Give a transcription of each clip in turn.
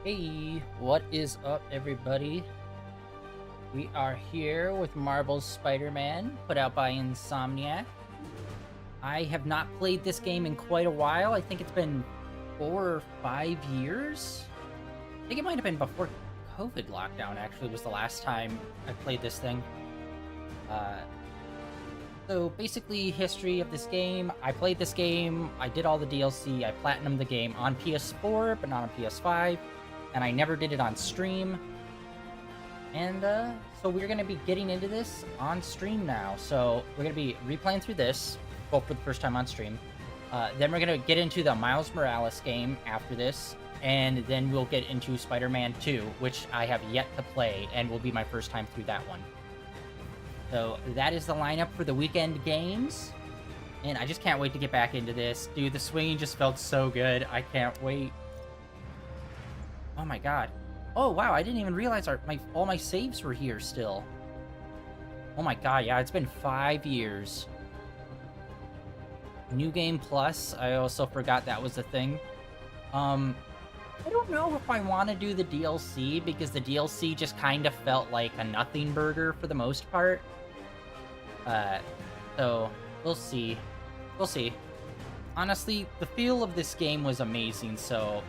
Hey, what is up, everybody? We are here with Marvel's Spider-Man, put out by Insomniac. I have not played this game in quite a while. I think it's been 4 or 5 years. I think it might have been before COVID lockdown, actually, was the last time I played this thing. Uh, so basically, history of this game. I played this game, I did all the DLC, I platinumed the game on PS4, but not on PS5, and I never did it on stream. And so we're going to be getting into this on stream now. So we're going to be replaying through this, both for the first time on stream. Then we're going to get into the Miles Morales game after this. And then we'll get into Spider-Man 2, which I have yet to play and will be my first time through that one. So that is the lineup for the weekend games. And I just can't wait to get back into this. Dude, the swinging just felt so good. I can't wait. Oh my god. Oh wow, I didn't even realize all my saves were here still. Oh my god, yeah, it's been 5 years. New Game Plus, I also forgot that was a thing. I don't know if I want to do the DLC, because the DLC just kind of felt like a nothing burger for the most part. So, we'll see. We'll see. Honestly, the feel of this game was amazing, so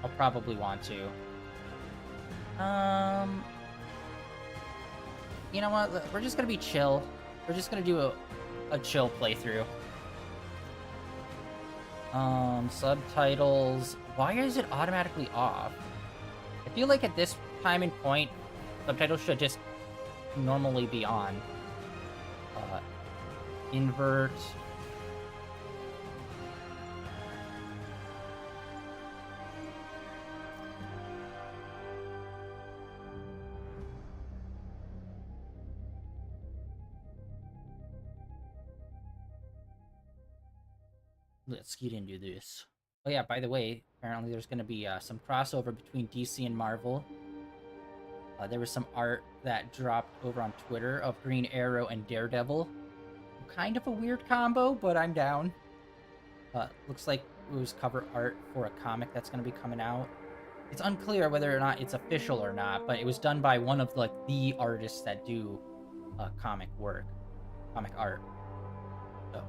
I'll probably want to. You know what? We're just gonna be chill. We're just gonna do a chill playthrough. Subtitles. Why is it automatically off? I feel like at this time and point, subtitles should just normally be on. Invert. Let's get into this. Oh yeah, by the way, apparently there's going to be some crossover between DC and Marvel. There was some art that dropped over on Twitter of Green Arrow and Daredevil. Kind of a weird combo, but I'm down. Looks like it was cover art for a comic that's going to be coming out. It's unclear whether or not it's official or not, but it was done by one of the artists that do comic art. So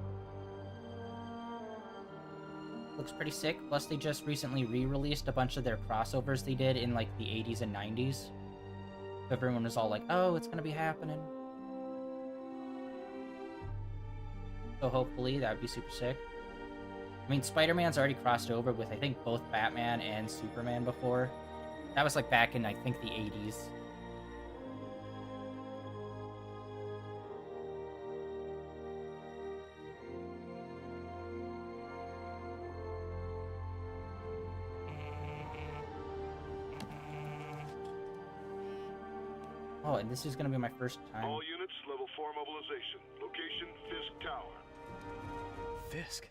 looks pretty sick. Plus, they just recently re-released a bunch of their crossovers they did in the 80s and 90s. Everyone was all like, "Oh, it's gonna be happening." So hopefully that would be super sick. I mean, Spider-Man's already crossed over with, I think, both Batman and Superman before. That was back in, I think, the 80s. Oh, and this is gonna be my first time. All units, level 4 mobilization. Location, Fisk Tower. Fisk?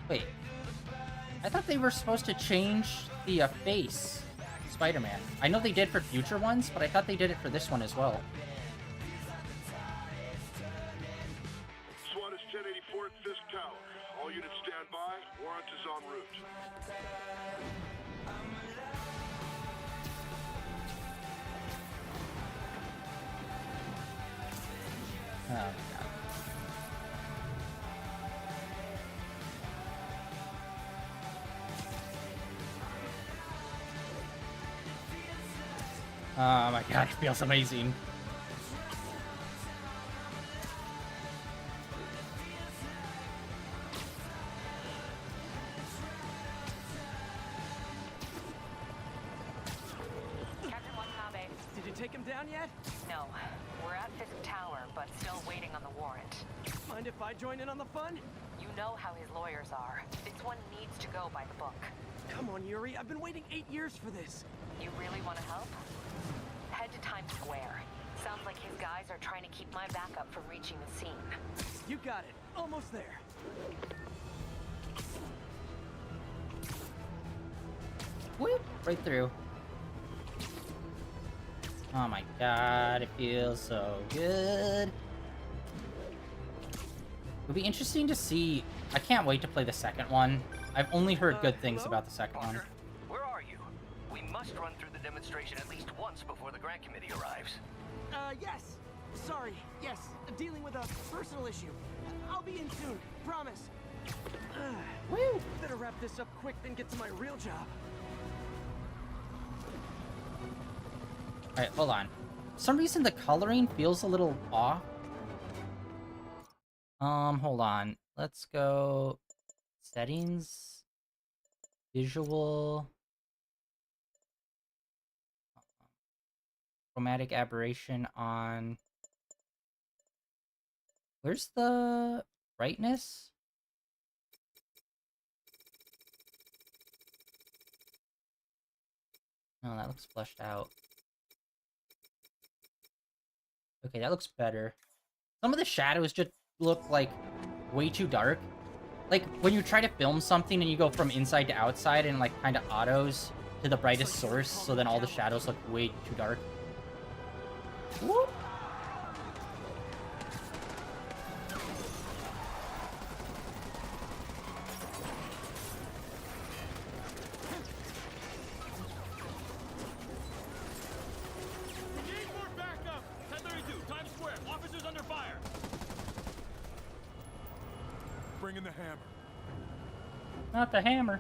Wait, I thought they were supposed to change the face Spider-Man. I know they did for future ones, but I thought they did it for this one as well. SWAT is 1084 at Fisk Tower. All units stand by. Warrant is en route. Oh, God. Oh my god, it feels amazing. Captain Wakabe. Did you take him down yet? No, we're at Fisk Tower, but still waiting on the warrant. Mind if I join in on the fun? You know how his lawyers are. This one needs to go by the book. Come on, Yuri. I've been waiting 8 years for this. You really want to help? Head to Times Square. Sounds like his guys are trying to keep my backup from reaching the scene. You got it. Almost there. Whoop! Right through. Oh my god, it feels so good. It'll be interesting to see. I can't wait to play the second one. I've only heard good things hello? about the second one. Parker, where are you? We must run through the demonstration at least once before the grant committee arrives. Yes. Sorry. Yes. Dealing with a personal issue. I'll be in soon. Promise. Woo! Better wrap this up quick than get to my real job. Alright, hold on. For some reason the coloring feels a little off. Hold on. Let's go settings, visual, chromatic aberration on. Where's the brightness? No, that looks flushed out. Okay, that looks better. Some of the shadows just look like way too dark. Like when you try to film something and you go from inside to outside and like kind of autos to the brightest source, so then all the shadows look way too dark. Whoop. Need more backup! 1032, Times Square. Officers under fire. Bring in the hammer. Not the hammer.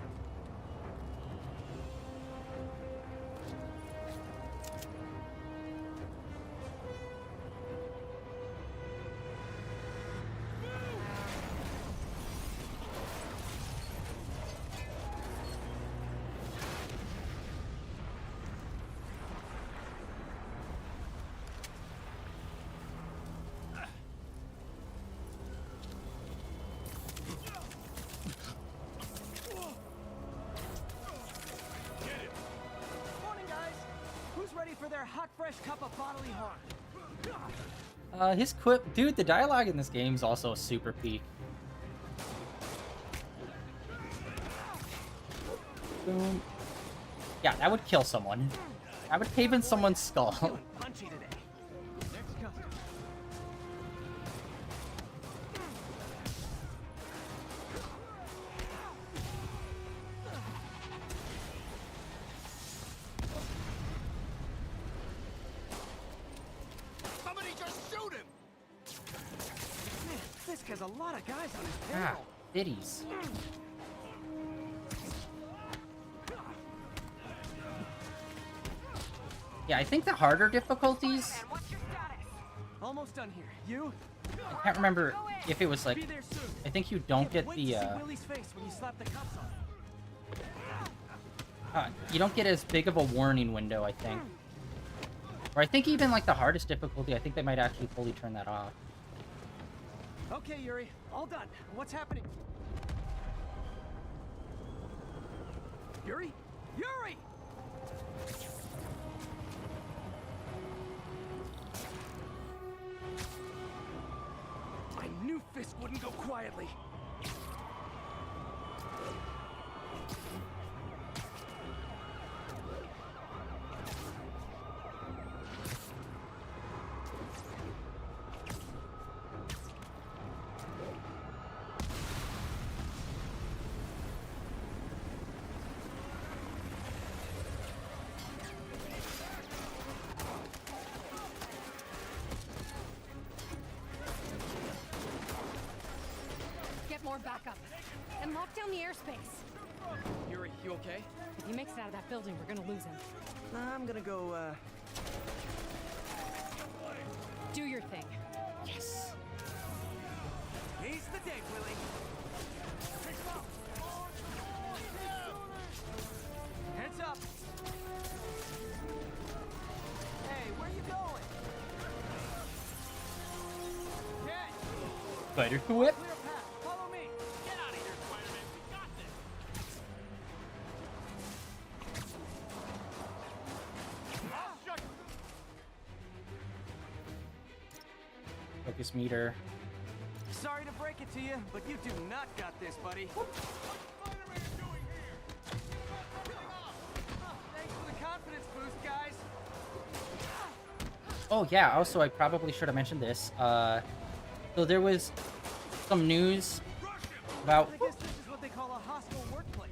Morning, guys. Who's ready for their hot, fresh cup of bodily harm? His quip, dude. The dialogue in this game is also super peak. Boom. Yeah, that would kill someone. That would cave in someone's skull. Feeling punchy today. Next customer. Somebody just shoot him! Man, Fisk has a lot of guys on his Ah, payroll. biddies. Yeah, I think the harder difficulties. And what's your status? Almost done here. You? I can't remember if it was Be like. there soon. I think you don't get Wait the. to see Willie's face when you slap the cuffs on. You don't get as big of a warning window, I think. Or I think even like the hardest difficulty, I think they might actually fully turn that off. Okay, Yuri. All done. What's happening? Yuri? Yuri! I knew Fisk wouldn't go quietly. Get more backup. And lock down the airspace. Yuri, you okay? If he makes it out of that building, we're gonna lose him. I'm gonna go, Do your thing. Yes. He's the day, Willie. Heads up. Hey, where you going? Get! Spider whip. Clear path. Follow me. Get out of here, Spider-Man. We got this. Ah! Shut. meter. Sorry to break it to you, but you do not got this, buddy. Thanks for the confidence boost, guys. Oh yeah, also I probably should have mentioned this. So there was some news about I guess this is what they call a hostile workplace.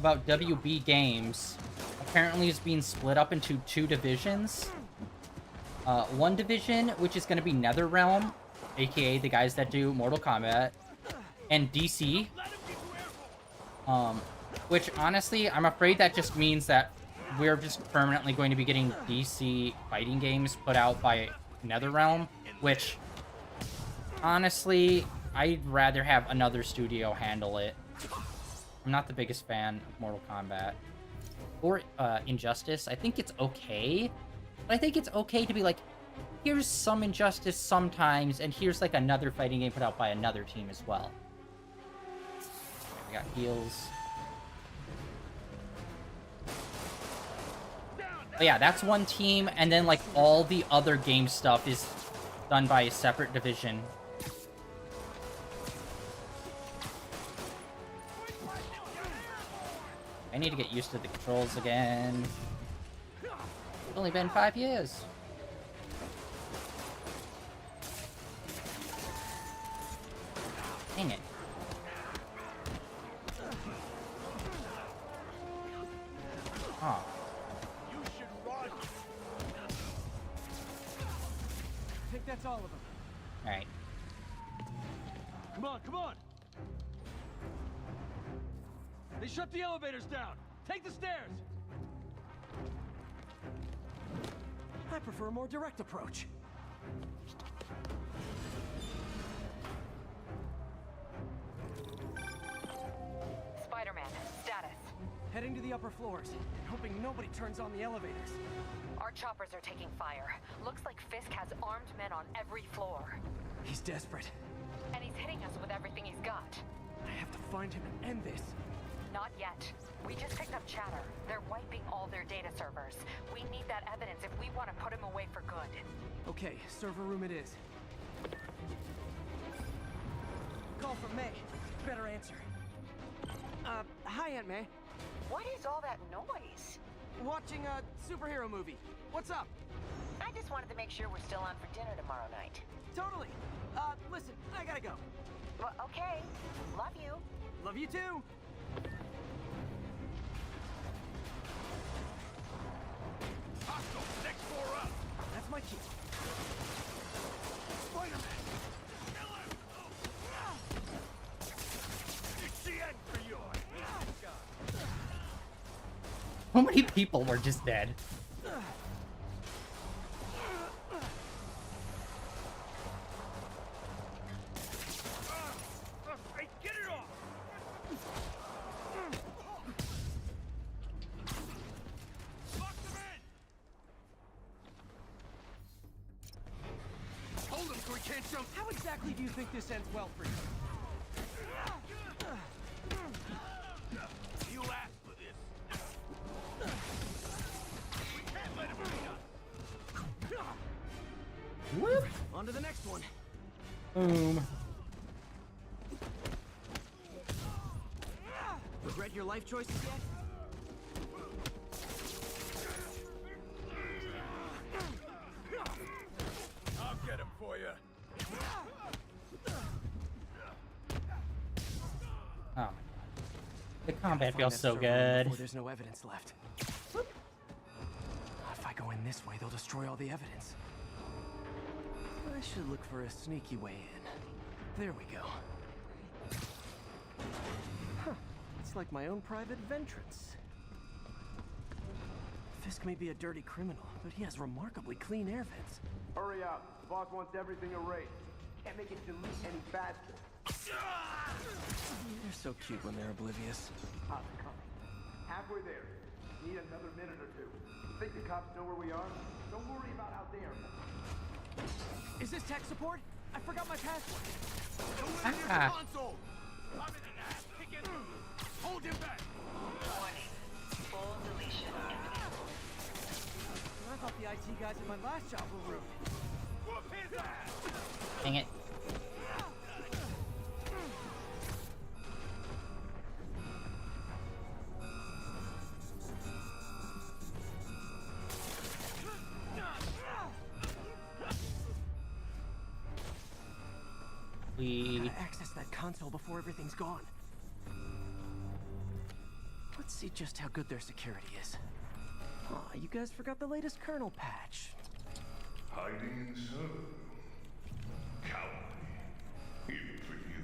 WB Games. Apparently it's being split up into 2 divisions. One division, which is going to be NetherRealm, aka the guys that do Mortal Kombat, and DC. Which honestly, I'm afraid that just means that we're just permanently going to be getting DC fighting games put out by NetherRealm, which honestly, I'd rather have another studio handle it. I'm not the biggest fan of Mortal Kombat. Or Injustice. I think it's okay. But I think it's okay to be like, here's some Injustice sometimes, and here's like another fighting game put out by another team as well. Okay, we got heals. But yeah, that's one team, and then like all the other game stuff is done by a separate division. I need to get used to the controls again. It's only been 5 years. Dang it. Oh. You should run. I think that's all of them. Alright. Come on, come on! They shut the elevators down! Take the stairs! I prefer a more direct approach. Spider-Man, status. Heading to the upper floors, and hoping nobody turns on the elevators. Our choppers are taking fire. Looks like Fisk has armed men on every floor. He's desperate. And he's hitting us with everything he's got. I have to find him and end this. Not yet. We just picked up chatter. They're wiping all their data servers. We need that evidence if we want to put him away for good. Okay, server room it is. Call from May. Better answer. Hi, Aunt May. What is all that noise? Watching a superhero movie. What's up? I just wanted to make sure we're still on for dinner tomorrow night. Totally. Listen, I gotta go. Well, okay. Love you. Love you too. Hostile, next floor up. That's my cue. Spider-Man. Kill him. It's the end for you. How many people were just dead? Hey, get it off. Lock them in. Hold him so he can't jump. How exactly do you think this ends well for you? You asked for this. We can't let him beat us. Whoop. On to the next one. Boom. Regret your life choices yet? I'll get him for you. Oh my god. The combat Find feels that so server room good. before there's no evidence left. If I go in this way, they'll destroy all the evidence. I should look for a sneaky way in. There we go. Huh. It's like my own private ventrance. Fisk may be a dirty criminal, but he has remarkably clean air vents. Hurry up. The boss wants everything erased. Can't make it delete any faster. They're so cute when they're oblivious. How's it coming? Halfway there. Need another minute or two. Think the cops know where we are? Don't worry about out there. Is this tech support? I forgot my password. Ah. Console. I'm in an ass kicking. Hold him back. Warning. Full deletion imminent. I thought the IT guys at my last job were rude. Whoop his ass. Dang it. We... Gotta access that console before everything's gone. Let's see just how good their security is. Aw, you guys forgot the latest kernel patch. Hiding so cowardly, even for you.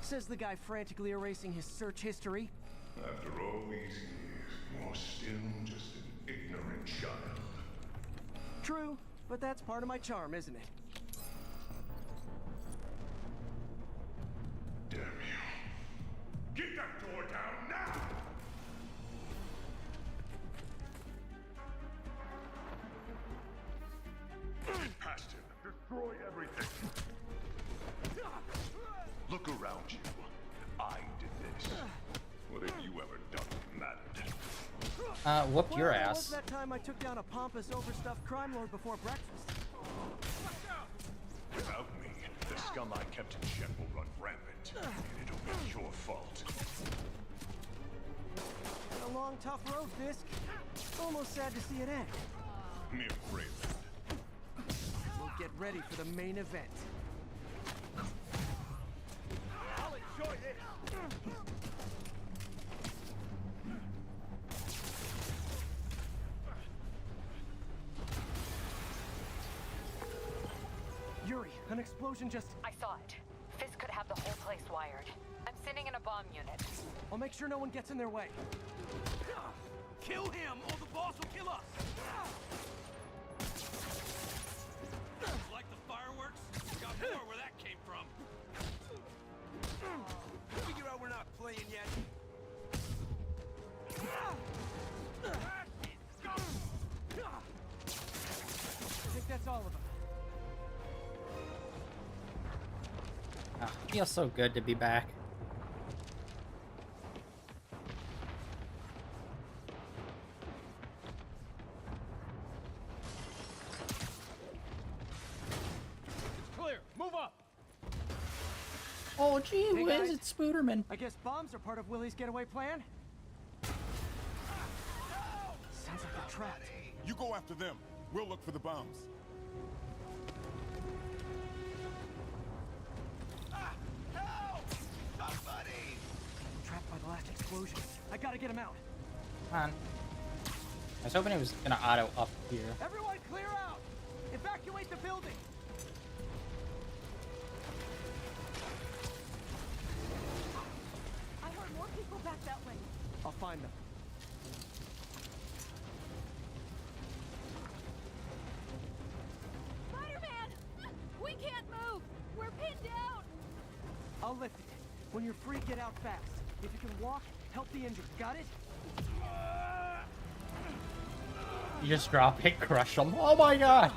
Says the guy frantically erasing his search history. After all these years, you're still just an ignorant child. True, but that's part of my charm, isn't it? Damn you. Get that door down now! Get past him. Destroy everything. Look around you. I did this. What have you ever done that mattered? Whooped your Well, there ass. was that time I took down a pompous, overstuffed crime lord before breakfast. Without me, the scum I kept in check will run rampant. And it'll be your fault. Been a long, tough road, Fisk. Almost sad to see it end. Mere prelude. We'll get ready for the main event. I'll enjoy this. Yuri, an explosion just... I saw it. Fisk could have the whole place wired. I'm sending in a bomb unit. I'll make sure no one gets in their way. Kill him, or the boss will kill us. Like the fireworks? Got more where that came from. Figure out we're not playing yet. I think that's all of them. Ah, feels so good to be back. It's clear. Move up. Oh, gee Hey, whiz, guys. it's Spooderman. I guess bombs are part of Willie's getaway plan? Sounds like they're trapped. You go after them. We'll look for the bombs. Trapped by the last explosion. I gotta get him out. Come on. I was hoping it was gonna auto up here. Everyone clear out! Evacuate the building! I heard more people back that way. I'll find them. Spider-Man! We can't move! We're pinned down! I'll lift it. When you're free, get out fast. If you can walk, help the injured. Got it? You just drop it, crush them. Oh my god!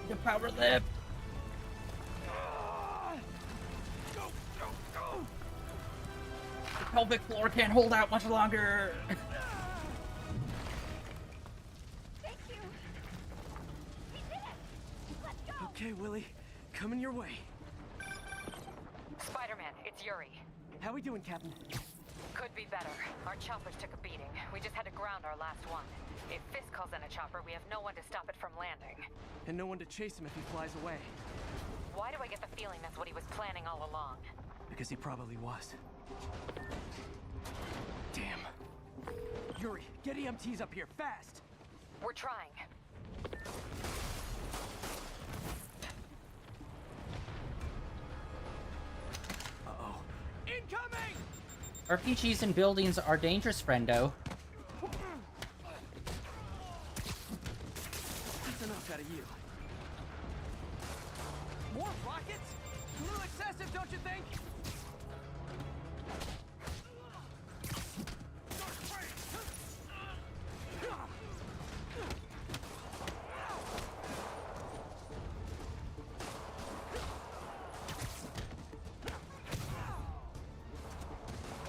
The power lift! The pelvic floor can't hold out much longer! Thank you! We did it! Let's go! Okay, Willie. Coming your way. Spider-Man, it's Yuri. How we doing, Captain? Could be better. Our choppers took a beating. We just had to ground our last one. If Fisk calls in a chopper, we have no one to stop it from landing. And no one to chase him if he flies away. Why do I get the feeling that's what he was planning all along? Because he probably was. Damn. Yuri, get EMTs up here, fast! We're trying. Uh-oh. Incoming! RPGs and buildings are dangerous, friendo. That's enough out of you. More rockets? A little excessive, don't you think?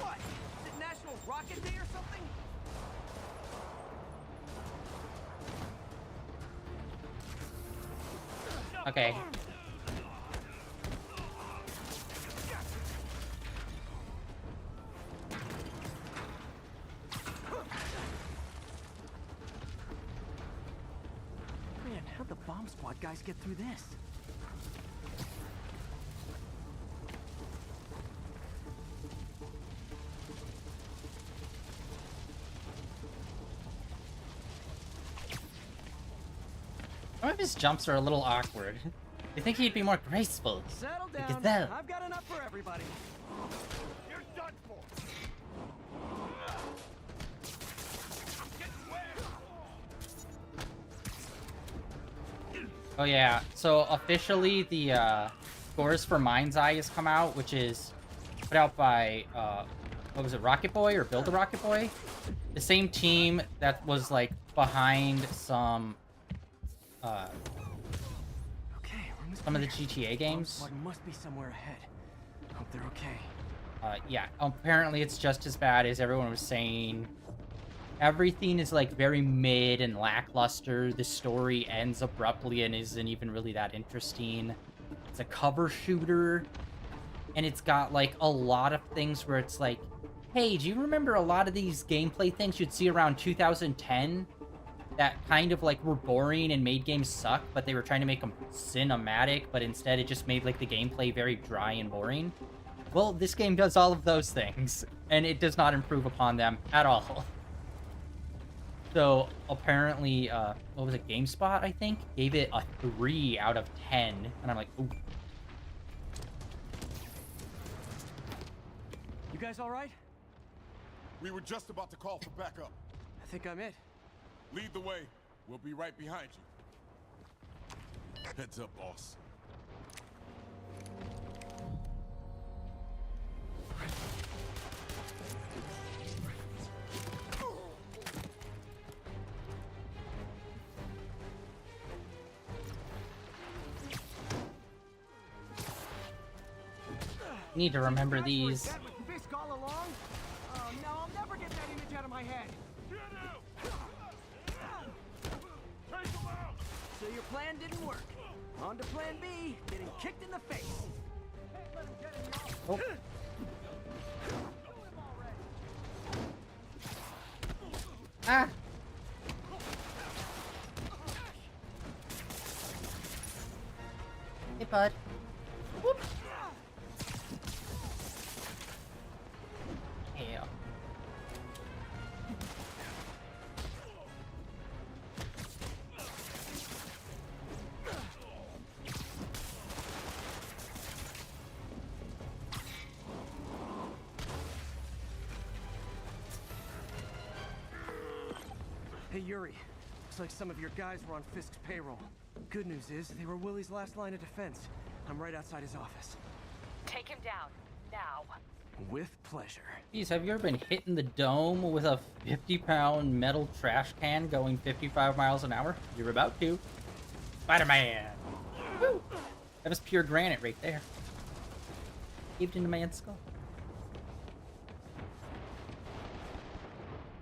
What? Is it National Rocket Day or something? Okay. Man, how'd the bomb squad guys get through this? Some of his jumps are a little awkward. You think he'd be more graceful? Settle Like down. Gazelle. I've got enough for everybody. You're done for. Oh yeah, so officially the scores for Mind's Eye has come out, which is put out by what was it, Rocket Boy or Build a Rocket Boy? The same team that was like behind some Okay, room is some of the clear. GTA Bomb games. squad must be somewhere ahead. Hope they're okay. Yeah, apparently it's just as bad as everyone was saying. Everything is like very mid and lackluster. The story ends abruptly and isn't even really that interesting. It's a cover shooter, and it's got like a lot of things where it's like, hey, do you remember a lot of these gameplay things you'd see around 2010 that kind of like were boring and made games suck, but they were trying to make them cinematic, but instead it just made like the gameplay very dry and boring? Well, this game does all of those things, and it does not improve upon them at all. So apparently, what was it, GameSpot, I think, gave it a 3 out of 10, and I'm like, ooh. You guys all right? We were just about to call for backup. I think I'm it. Lead the way. We'll be right behind you. Heads up, boss. Need to remember these. That was Fisk all along? Oh no, I'll never get that image out of my head. So your plan didn't work. On to plan B, getting kicked in the face. Oh. Ah! Hey, bud. Whoop. Yeah. Hey Yuri, looks like some of your guys were on Fisk's payroll. Good news is, they were Willie's last line of defense. I'm right outside his office. Take him down, now. With pleasure. Geez, have you ever been hit in the dome with a 50-pound metal trash can going 55 miles an hour? You're about to. Spider-Man! Woo! That was pure granite right there. Caved into man's skull.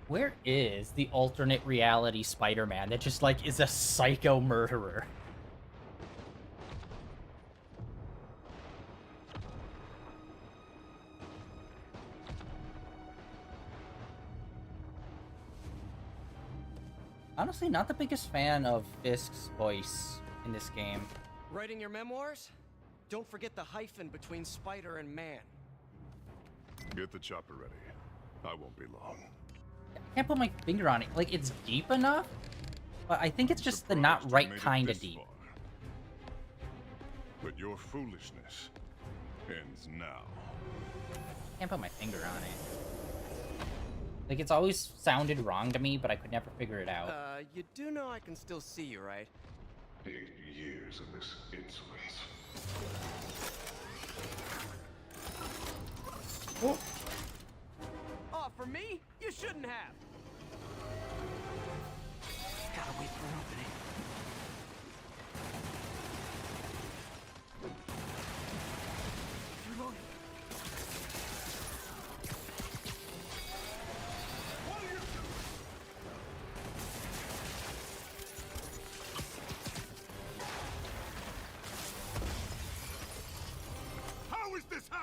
Where is the alternate reality Spider-Man that just, like, is a psycho murderer? Honestly, not the biggest fan of Fisk's voice in this game. Writing your memoirs? Don't forget the hyphen between spider and man. Get the chopper ready. I won't be long. I can't put my finger on it. Like, it's deep enough, but I think it's just the not Surprised you right made it kind of this deep. far. But your foolishness ends now. Can't put my finger on it. Like, it's always sounded wrong to me, but I could never figure it out. You do know I can still see you, right? 8 years of this insolence. Oh. Oh, for me? You shouldn't have. Gotta wait for an opening. Reloading.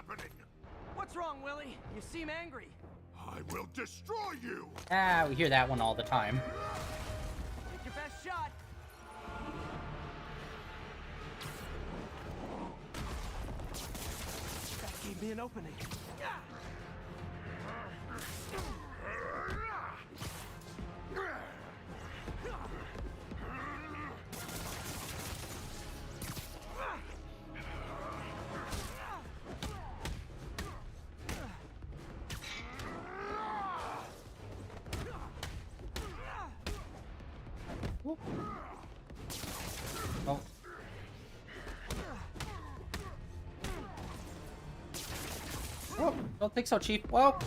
happening? What's wrong, Willie? You seem angry. I will destroy you! Ah, we hear that one all the time. Take your best shot. That gave me an opening. Oh. Whoa, don't think so, Chief. Whoa.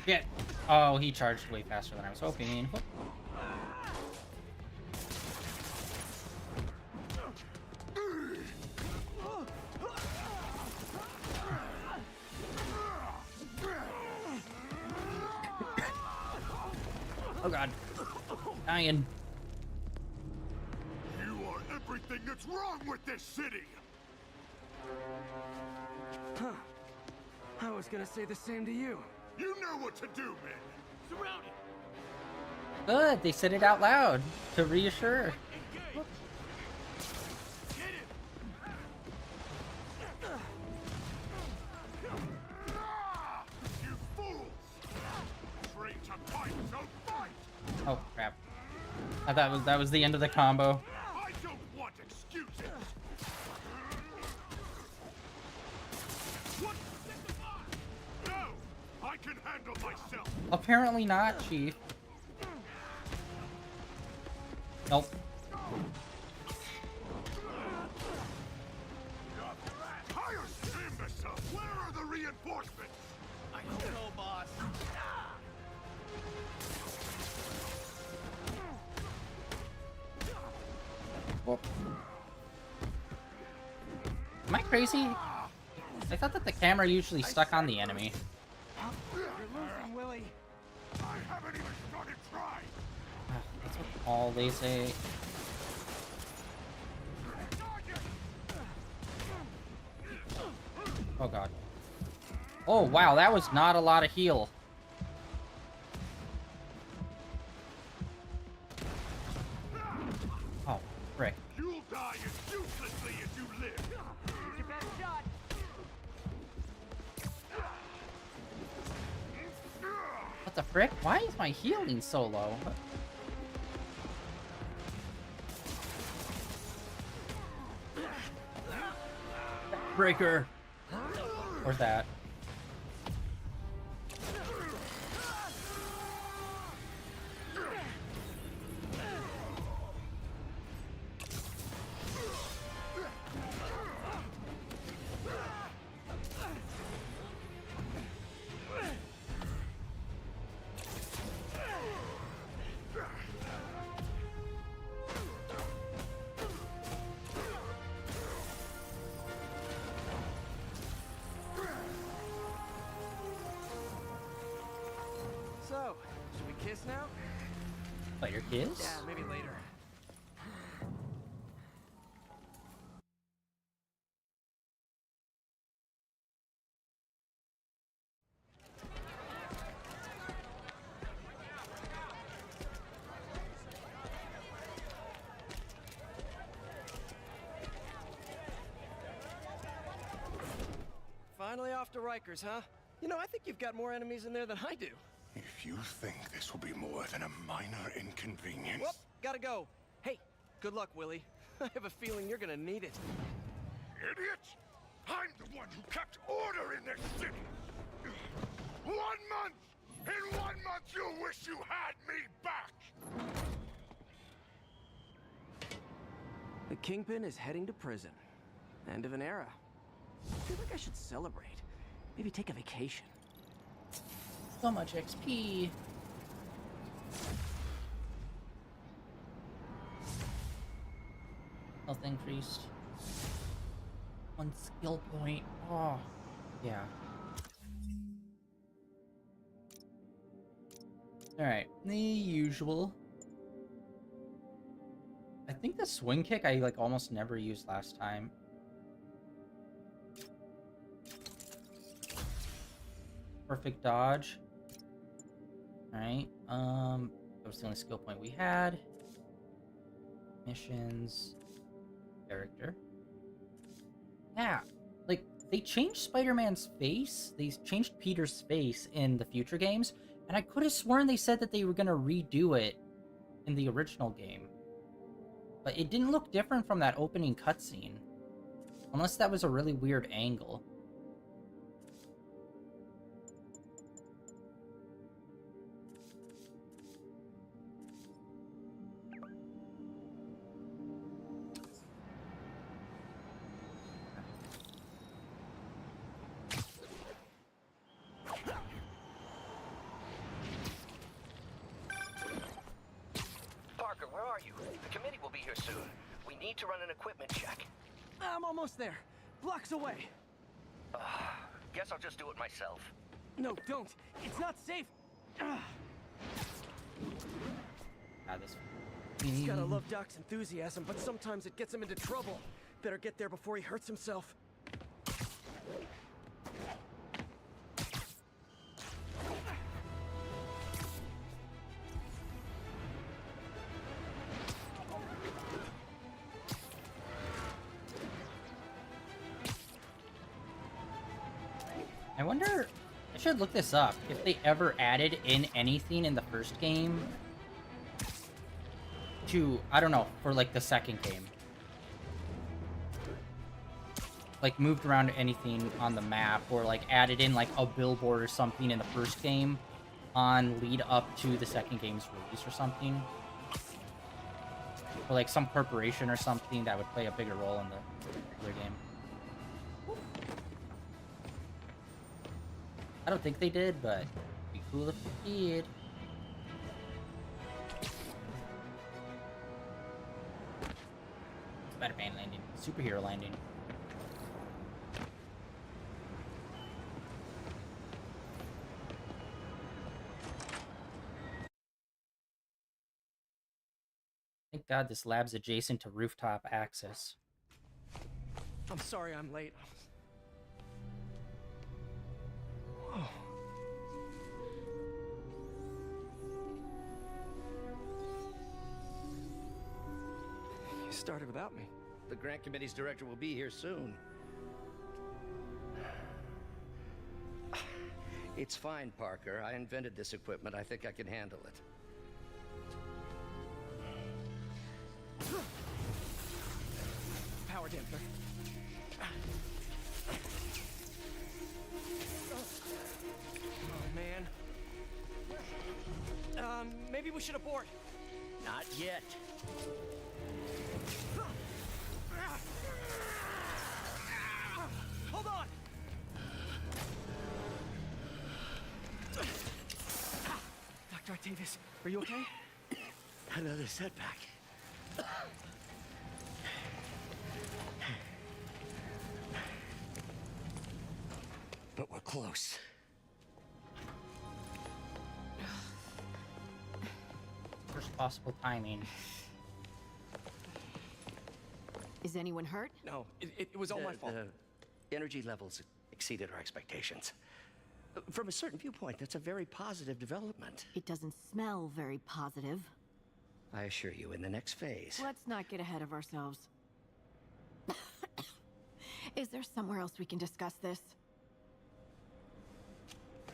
Shit. Oh, he charged way faster than I was hoping. Whoop. Oh god. Dying. You are everything that's wrong with this city! Huh. I was gonna say the same to you. You know what to do, man! Surrounded! Good, they said it out loud to reassure. Engage! Get him! You fools! Trained to fight, so fight! Oh crap. I thought that was the end of the combo. I don't want excuses! What? No! I can handle myself! Apparently not, Chief. Nope. Hire imbecile! Where are the reinforcements? I don't know, boss. Whoop. Am I crazy? I thought that the camera usually stuck on the enemy. You're losing, Willie. I haven't even started trying! That's what all they say. Oh god. Oh wow, that was not a lot of heal. Oh, frick. You'll die as uselessly as you live! Take your best shot. What the frick? Why is my healing so low? Breaker. Where's that? So, should we kiss now? But your kids? Yeah, maybe later. Finally off to Rikers, huh? You know, I think you've got more enemies in there than I do. If you think this will be more than a minor inconvenience... Whoop, gotta go. Hey, good luck, Willie. I have a feeling you're gonna need it. Idiot! I'm the one who kept order in this city! 1 month! In 1 month you'll wish you had me back! The Kingpin is heading to prison. End of an era. I feel like I should celebrate. Maybe take a vacation. So much XP. Health increased. 1 skill point. Oh, yeah. Alright, the usual. I think the swing kick I like almost never used last time. Perfect dodge. Alright, that was the only skill point we had. Missions. Character. Yeah, like, they changed Spider-Man's face. They changed Peter's face in the future games, and I could have sworn they said that they were gonna redo it in the original game. But it didn't look different from that opening cutscene. Unless that was a really weird angle. Parker, where are you? The committee will be here soon. We need to run an equipment check. I'm almost there. Blocks away. Guess I'll just do it myself. No, don't. It's not safe. Ah, this. Gotta love Doc's enthusiasm, but sometimes it gets him into trouble. Better get there before he hurts himself. I wonder, I should look this up, if they ever added in anything in the first game to, I don't know, for like the second game. Like moved around anything on the map, or like added in like a billboard or something in the first game on lead up to the second game's release or something. Or like some corporation or something that would play a bigger role in the other game. I don't think they did, but it'd be cool if they did. Spider-Man landing. Superhero landing. Thank God this lab's adjacent to rooftop access. I'm sorry I'm late. You started without me. The grant committee's director will be here soon. It's fine, Parker. I invented this equipment. I think I can handle it. Power damper. Oh, man. Maybe we should abort. Not yet. Hold on! Dr. Octavius, are you okay? Another setback. But we're close. Worst possible timing. Is anyone hurt? No, it was all my fault. The energy levels exceeded our expectations. From a certain viewpoint, that's a very positive development. It doesn't smell very positive. I assure you, in the next phase. Let's not get ahead of ourselves. Is there somewhere else we can discuss this?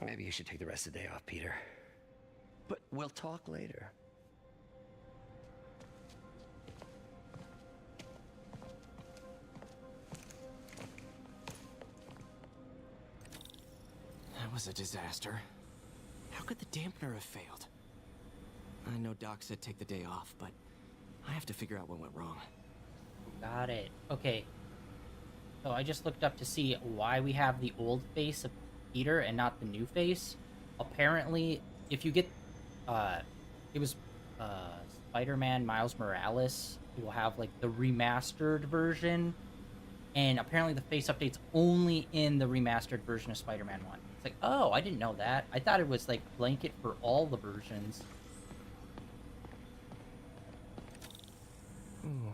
Maybe you should take the rest of the day off, Peter. But we'll talk later. That was a disaster. How could the dampener have failed? I know Doc said take the day off, but I have to figure out what went wrong. Got it. Okay. So I just looked up to see why we have the old face of Peter and not the new face. Apparently, if you get, it was, Spider-Man Miles Morales, you will have, like, the remastered version. And apparently the face update's only in the remastered version of Spider-Man 1. It's like, oh, I didn't know that. I thought it was, like, blanket for all the versions. Ooh,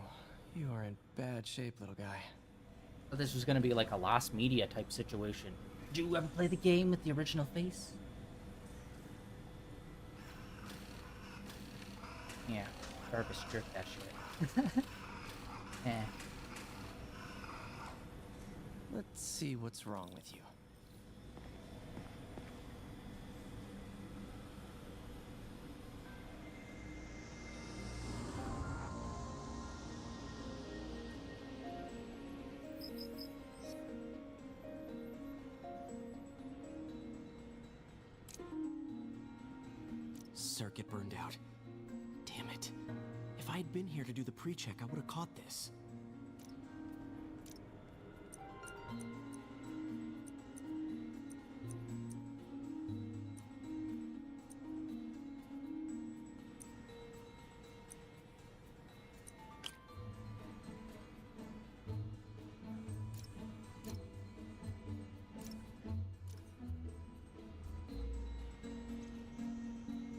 you are in bad shape, little guy. So this was gonna be like a Lost Media type situation. Did you ever play the game with the original face? Yeah, Jarvis jerked that shit. Eh. Let's see what's wrong with you. Circuit burned out. Damn it. If I had been here to do the pre-check, I would have caught this.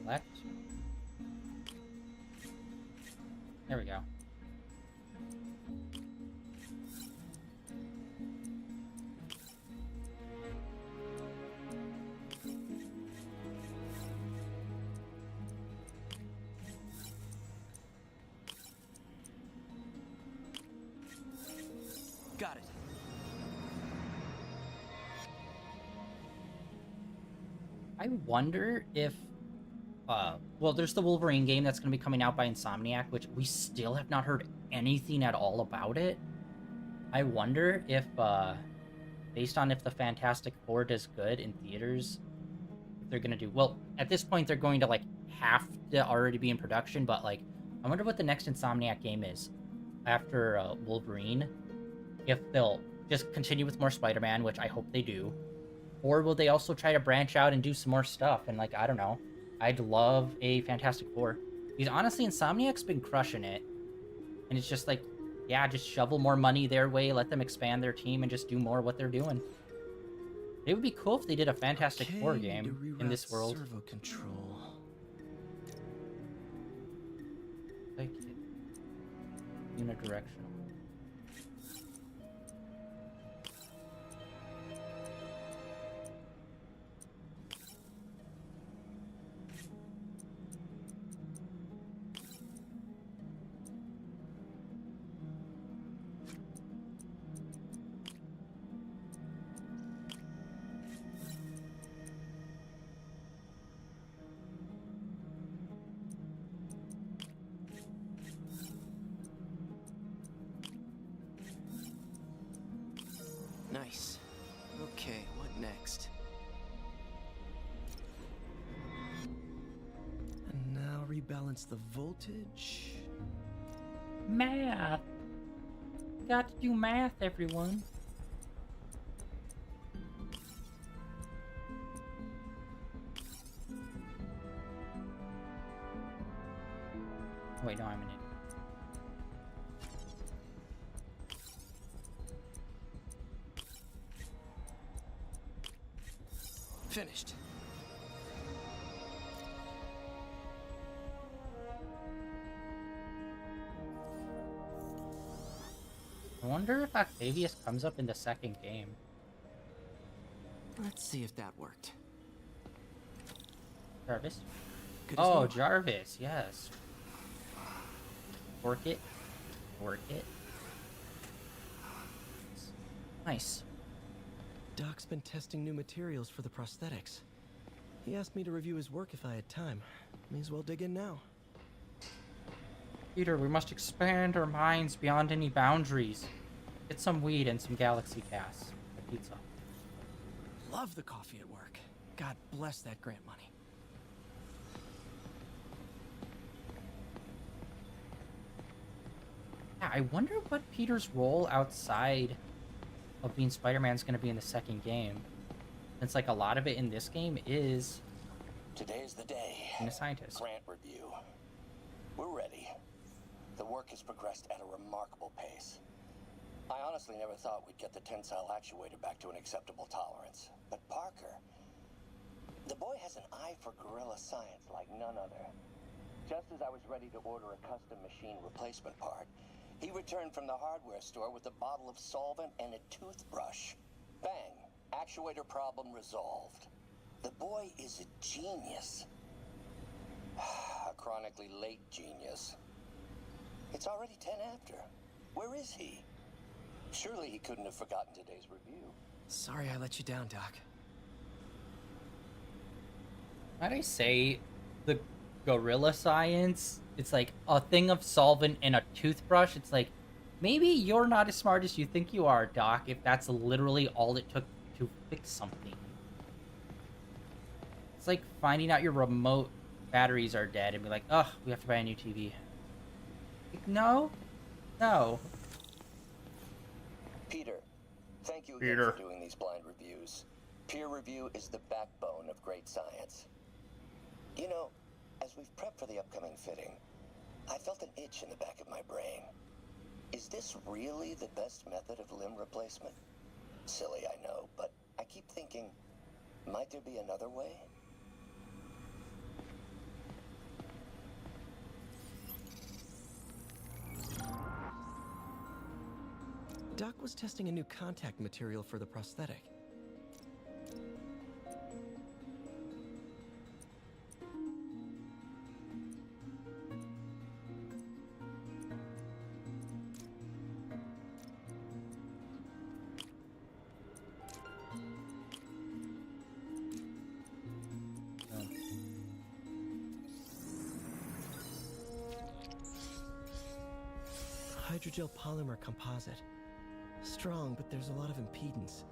Select. There we go. Got it. I wonder if well, there's the Wolverine game that's going to be coming out by Insomniac, which we still have not heard anything at all about it. I wonder if, based on if the Fantastic Four does good in theaters, if they're going to do... Well, at this point, they're going to, like, have to already be in production, but, like, I wonder what the next Insomniac game is after Wolverine. If they'll just continue with more Spider-Man, which I hope they do, or will they also try to branch out and do some more stuff? And, like, I don't know. I'd love a Fantastic Four. Because honestly, Insomniac's been crushing it. And it's just like, yeah, just shovel more money their way, let them expand their team, and just do more of what they're doing. It would be cool if they did a Fantastic Four game in this world. Servo control. Like, unidirectional. Nice. Okay, what next? And now rebalance the voltage. Math! Got to do math, everyone. Wait, no, I'm an idiot. Finished. I wonder if Octavius comes up in the second game. Let's see if that worked. Jarvis? Good as Oh, new. Jarvis, yes. Work it. Work it. Nice. Doc's been testing new materials for the prosthetics. He asked me to review his work if I had time. May as well dig in now. Peter, we must expand our minds beyond any boundaries. Get some weed and some Galaxy Gas. A pizza. Love the coffee at work. God bless that grant money. Yeah, I wonder what Peter's role outside of being Spider-Man is going to be in the second game. It's like a lot of it in this game is Today's the day. being a scientist. Grant review. We're ready. The work has progressed at a remarkable pace. I honestly never thought we'd get the tensile actuator back to an acceptable tolerance. But Parker, the boy has an eye for guerrilla science like none other. Just as I was ready to order a custom machine replacement part, he returned from the hardware store with a bottle of solvent and a toothbrush. Bang! Actuator problem resolved. The boy is a genius. A chronically late genius. It's already 10 after. Where is he? Surely he couldn't have forgotten today's review. Sorry I let you down, Doc. Might I say, the gorilla science, it's like a thing of solvent and a toothbrush. It's like, maybe you're not as smart as you think you are, Doc, if that's literally all it took to fix something. It's like finding out your remote batteries are dead and be like, ugh, we have to buy a new TV. Like, no. No. Peter, thank you again for doing these blind reviews. Peer review is the backbone of great science. You know, as we've prepped for the upcoming fitting, I felt an itch in the back of my brain. Is this really the best method of limb replacement? Silly, I know, but I keep thinking, might there be another way? Doc was testing a new contact material for the prosthetic. Hydrogel polymer composite. Strong, but there's a lot of impedance.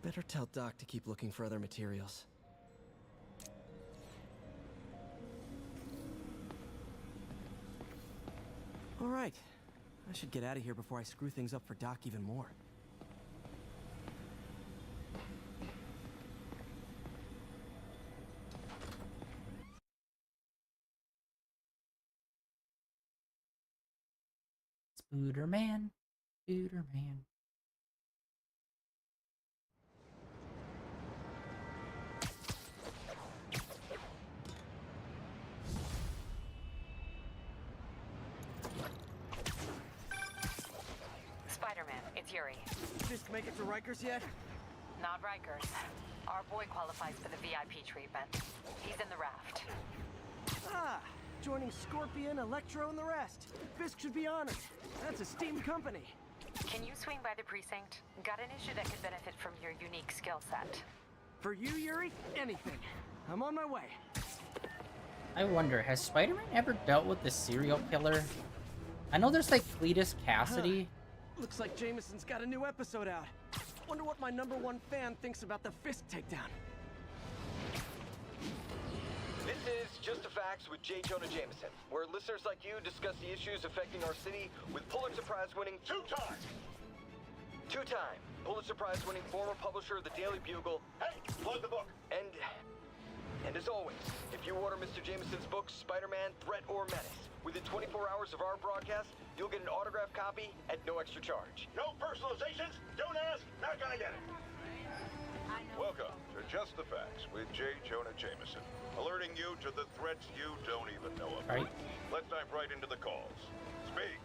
Better tell Doc to keep looking for other materials. All right. I should get out of here before I screw things up for Doc even more. Spooderman. Spooderman. Spider-Man, it's Yuri. Fisk make it to Rikers yet? Not Rikers. Our boy qualifies for the VIP treatment. He's in the raft. Ah! Joining Scorpion, Electro, and the rest. Fisk should be honored. That's a steam company. Can you swing by the precinct? Got an issue that could benefit from your unique skill set. For you, Yuri, anything. I'm on my way. I wonder, has Spider-Man ever dealt with the serial killer? I know there's like Cletus Cassidy. Looks like Jameson's got a new episode out. Wonder what my #1 fan thinks about the Fisk takedown. This is Just the Facts with J. Jonah Jameson, where listeners like you discuss the issues affecting our city with Pulitzer Prize-winning two-time Pulitzer Prize-winning former publisher of the Daily Bugle. Hey, plug the book. And as always, if you order Mr. Jameson's book, Spider-Man, Threat or Menace, within 24 hours of our broadcast, you'll get an autographed copy at no extra charge. No personalizations. Don't ask. Not gonna get it. Welcome to Just the Facts with J. Jonah Jameson, alerting you to the threats you don't even know about. Right. Let's dive right into the calls. Speak.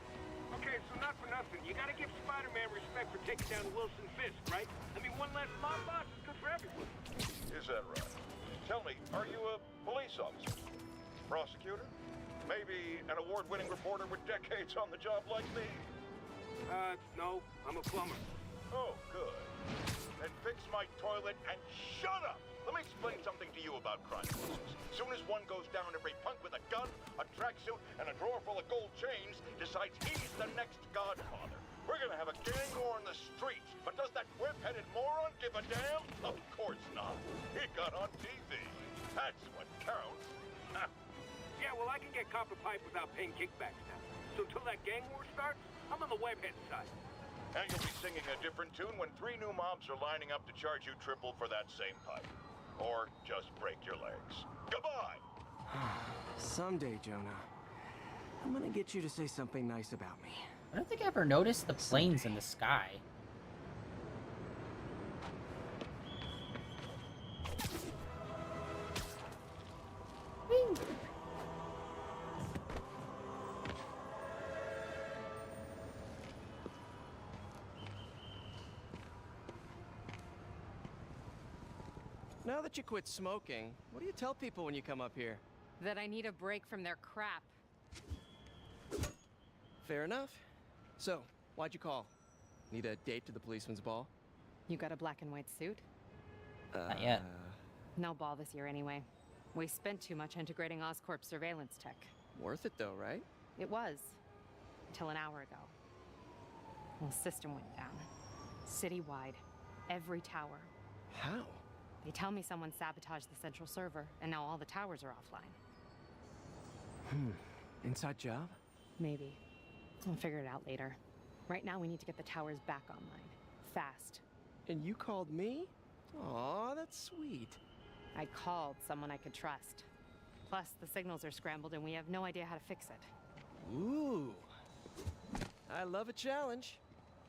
Okay, so not for nothing. You gotta give Spider-Man respect for taking down Wilson Fisk, right? I mean, one less mob boss is good for everyone. Is that right? Tell me, are you a police officer? Prosecutor? Maybe an award-winning reporter with decades on the job like me? No, I'm a plumber. Oh, good. Then fix my toilet and shut up! Let me explain something to you about crime bosses. As soon as one goes down, every punk with a gun, a tracksuit, and a drawer full of gold chains decides he's the next godfather. We're gonna have a gang war in the streets, but does that whip-headed moron give a damn? Of course not. He got on TV. That's what counts. Yeah, well, I can get copper pipe without paying kickbacks now. So until that gang war starts, I'm on the webhead side. And you'll be singing a different tune when 3 new mobs are lining up to charge you triple for that same pipe. Or just break your legs. Goodbye! Someday, Jonah, I'm gonna get you to say something nice about me. I don't think I ever noticed the planes in the sky. Whee! Now that you quit smoking, what do you tell people when you come up here? That I need a break from their crap. Fair enough. So, why'd you call? Need a date to the policeman's ball? You got a black and white suit? Not yet. No ball this year anyway. We spent too much integrating Oscorp surveillance tech. Worth it though, right? It was. Until an hour ago. The system went down. Citywide. Every tower. How? They tell me someone sabotaged the central server, and now all the towers are offline. Inside job? Maybe. I'll figure it out later. Right now, we need to get the towers back online. Fast. And you called me? Aw, that's sweet. I called someone I could trust. Plus, the signals are scrambled and we have no idea how to fix it. Ooh. I love a challenge.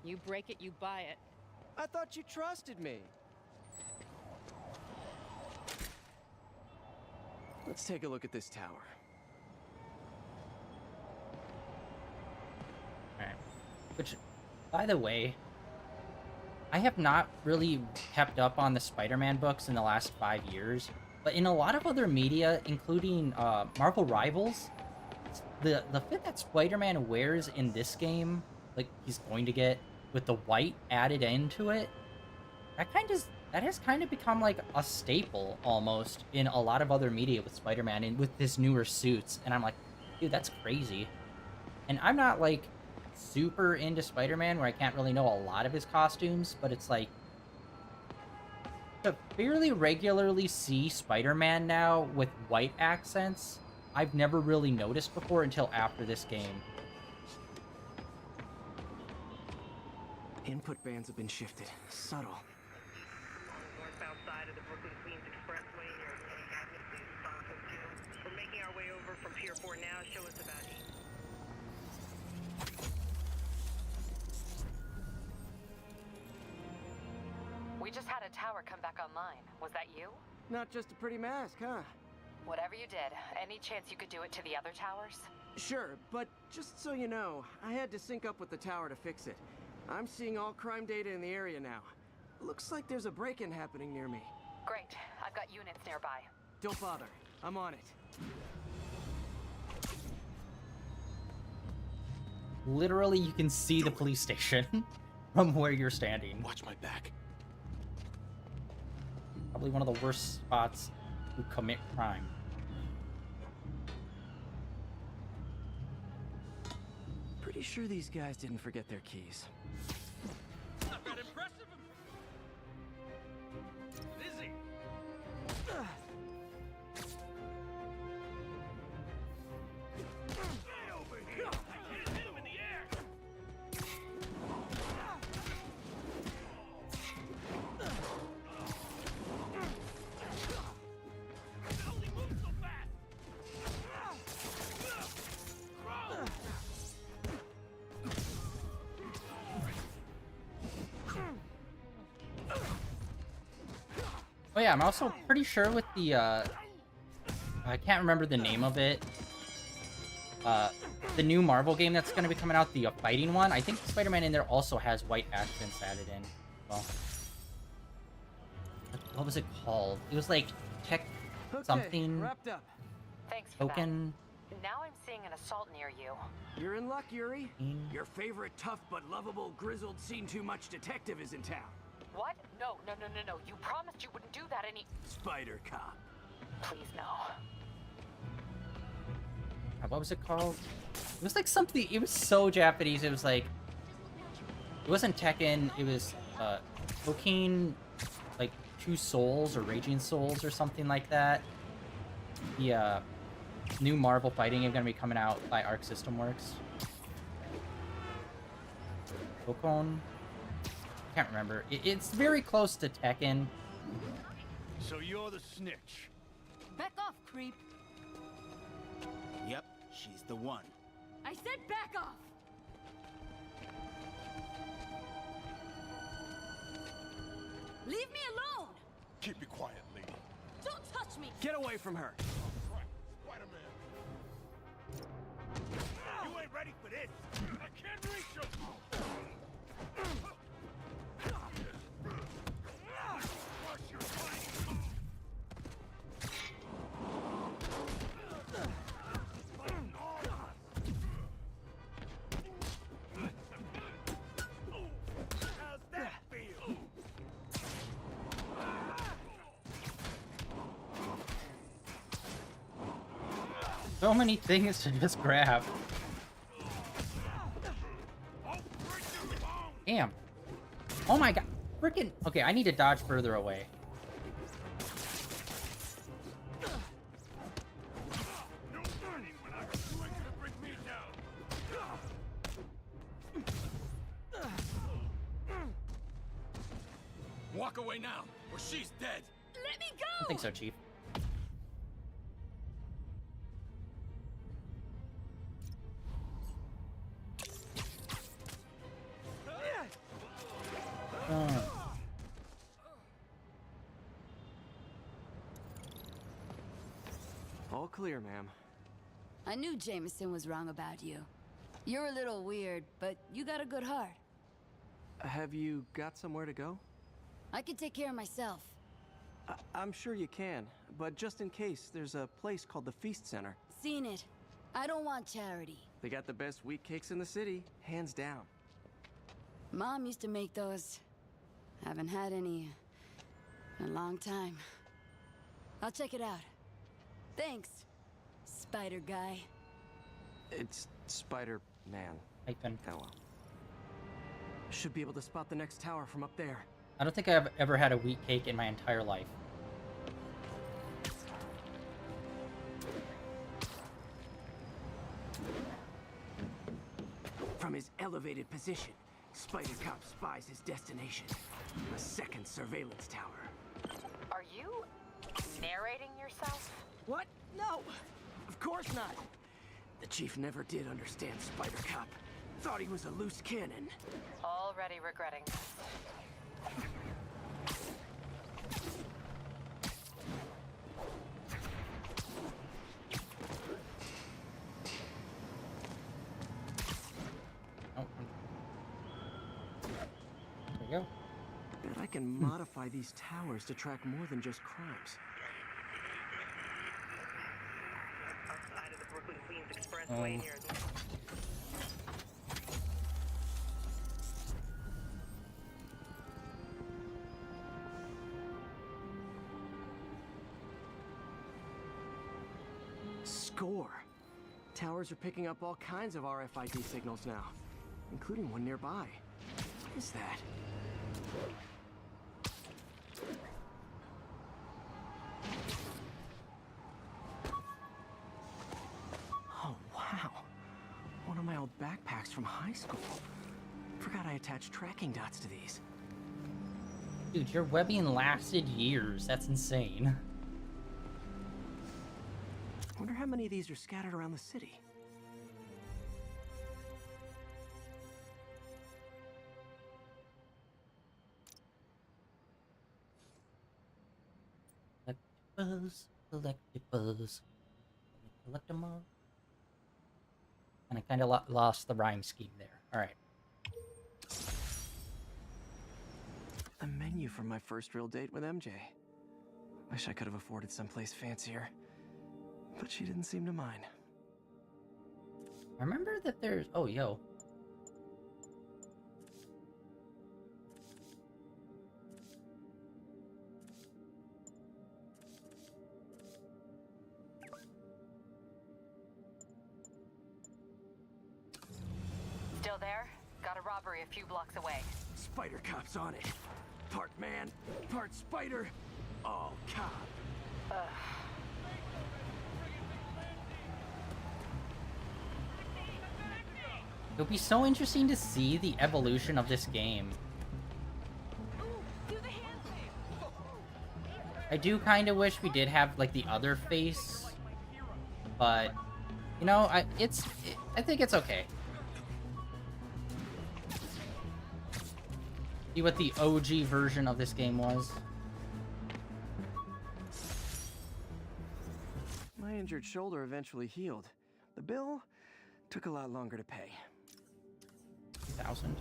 You break it, you buy it. I thought you trusted me. Let's take a look at this tower. Alright. Which, by the way, I have not really kept up on the Spider-Man books in the last 5 years, but in a lot of other media, including Marvel Rivals, the fit that Spider-Man wears in this game, like he's going to get with the white added into it, that has kind of become like a staple almost in a lot of other media with Spider-Man and with his newer suits, and I'm like, dude, that's crazy. And I'm not like super into Spider-Man where I can't really know a lot of his costumes, but it's like to fairly regularly see Spider-Man now with white accents, I've never really noticed before until after this game. Input bands have been shifted. Subtle. Northbound side of the Brooklyn-Queens Expressway near Avenue, please respond code 2. We're making our way over from Pier 4 now. Show us about it. We just had a tower come back online. Was that you? Not just a pretty mask, huh? Whatever you did, any chance you could do it to the other towers? Sure, but just so you know, I had to sync up with the tower to fix it. I'm seeing all crime data in the area now. Looks like there's a break-in happening near me. Great. I've got units nearby. Don't bother. I'm on it. Literally, you can see the police station from where you're standing. Watch my back. Probably one of the worst spots to commit crime. Pretty sure these guys didn't forget their keys. Not that impressive. Lizzie. Get over here. Hit him in the air. Only move so fast. Oh yeah, I'm also pretty sure with the, I can't remember the name of it. The new Marvel game that's going to be coming out, the fighting one, I think Spider-Man in there also has white accents added in. Well, what was it called? It was like Tech something Wrapped up. Thanks for token. that. Now I'm seeing an assault near you. You're in luck, Yuri. Your favorite tough but lovable, grizzled, seen-too-much detective is in town. What? No. You promised you wouldn't do that any... Spider Cop. Please, no. What was it called? It was like something, it was so Japanese, it was like, it wasn't Tekken, it was, Tokeen, like, Two Souls, or Raging Souls, or something like that. The, new Marvel fighting game gonna be coming out by Arc System Works. Tokon? Can't remember. It's very close to Tekken. So you're the snitch. Back off, creep. Yep, she's the one. I said back off! Leave me alone! Keep it quiet, lady. Don't touch me! Get away from her. Crap, Spider-Man. You ain't ready for this. I can't reach you. Crush your body. So many things to just grab. Damn. Oh my god. Freaking. Okay, I need to dodge further away. Walk away now, or she's dead. Let me I go! don't think so, Chief. All clear, ma'am. I knew Jameson was wrong about you. You're a little weird, but you got a good heart. Have you got somewhere to go? I can take care of myself. I'm sure you can, but just in case, there's a place called the Feast Center. Seen it. I don't want charity. They got the best wheat cakes in the city, hands down. Mom used to make those. Haven't had any in a long time. I'll check it out. Thanks, Spider Guy. It's Spider-Man. Hyphen. Oh well. Should be able to spot the next tower from up there. I don't think I've ever had a wheat cake in my entire life. From his elevated position, Spider Cop spies his destination. A second surveillance tower. Are you narrating yourself? What? No! Of course not! The Chief never did understand Spider Cop. Thought he was a loose cannon. Already regretting this. Oh. There we go. Bet I can modify these towers to track more than just crimes. Outside of the Brooklyn Queens Expressway near Score! Towers are picking up all kinds of RFID signals now, including one nearby. What is that? Oh, wow. One of my old backpacks from high school. Forgot I attached tracking dots to these. Dude, your webbing lasted years. That's insane. Wonder how many of these are scattered around the city. Collectibles, collectibles. Collect them all. And I kind of lost the rhyme scheme there. All right. A menu from my first real date with MJ. Wish I could have afforded someplace fancier. But she didn't seem to mind. I remember that there's... Oh, yo. Still there? Got a robbery a few blocks away. Spider Cop's on it. Part man, part spider, all cop. It'll be so interesting to see the evolution of this game. I do kind of wish we did have like the other face, but you know, I think it's okay. See what the OG version of this game was. My injured shoulder eventually healed. The bill took a lot longer to pay. 1,000.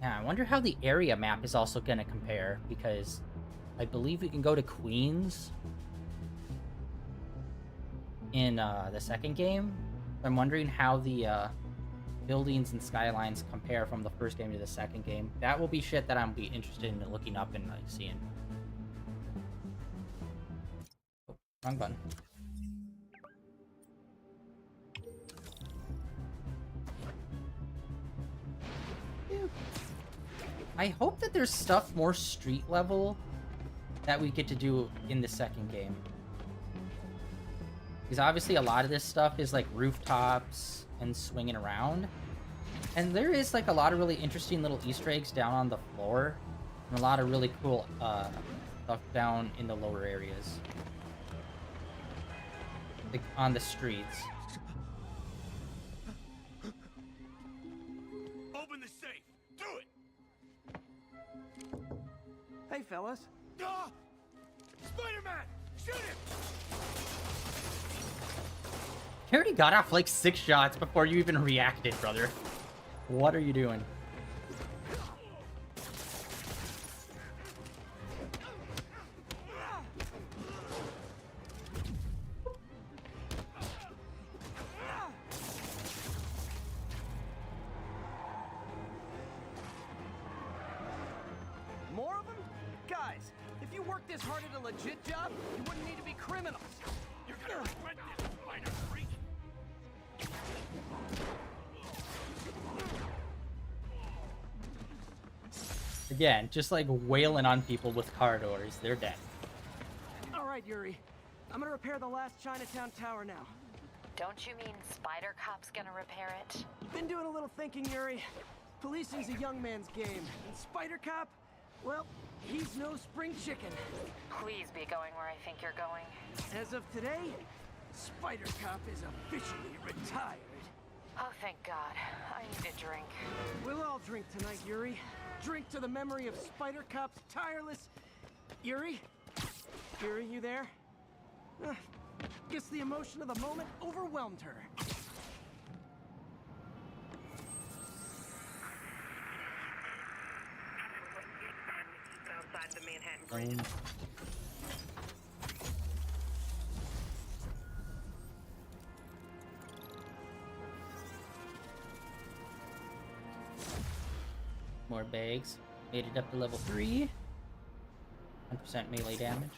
Yeah, I wonder how the area map is also going to compare, because I believe we can go to Queens in the second game. I'm wondering how the buildings and skylines compare from the first game to the second game. That will be shit that I'll be interested in looking up and like seeing. Oh, wrong button. I hope that there's stuff more street level that we get to do in the second game. Because obviously a lot of this stuff is like rooftops and swinging around. And there is like a lot of really interesting little Easter eggs down on the floor. And a lot of really cool stuff down in the lower areas. Like on the streets. Open the safe! Do it! Hey, fellas. Ah! Spider-Man! Shoot him! You already got off like 6 shots before you even reacted, brother. What are you doing? More of them? Guys, if you worked this hard at a legit job, you wouldn't need to be criminals. You're gonna regret this, spider freak! Again, just like wailing on people with car doors. They're dead. All right, Yuri. I'm gonna repair the last Chinatown tower now. Don't you mean Spider Cop's gonna repair it? Been doing a little thinking, Yuri. Policing's a young man's game, and Spider Cop, well, he's no spring chicken. Please be going where I think you're going. As of today, Spider Cop is officially retired. Oh, thank God. I need a drink. We'll all drink tonight, Yuri. Drink to the memory of Spider Cop's tireless... Yuri? Yuri, you there? Guess the emotion of the moment overwhelmed her. Outside the Manhattan Bridge. More bags. Made it up to level 3. 100% melee damage.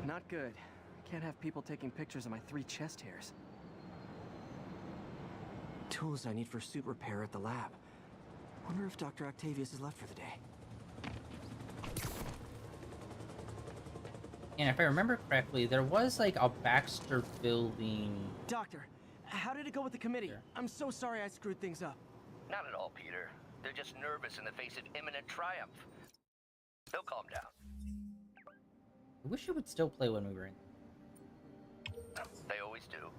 Not good. Can't have people taking pictures of my 3 chest hairs. Tools I need for suit repair at the lab. Wonder if Dr. Octavius is left for the day. And if I remember correctly, there was like a Baxter building. Doctor, how did it go with the committee? I'm so sorry I screwed things up. Not at all, Peter. They're just nervous in the face of imminent triumph. They'll calm down. I wish it would still play when we were in. They always do.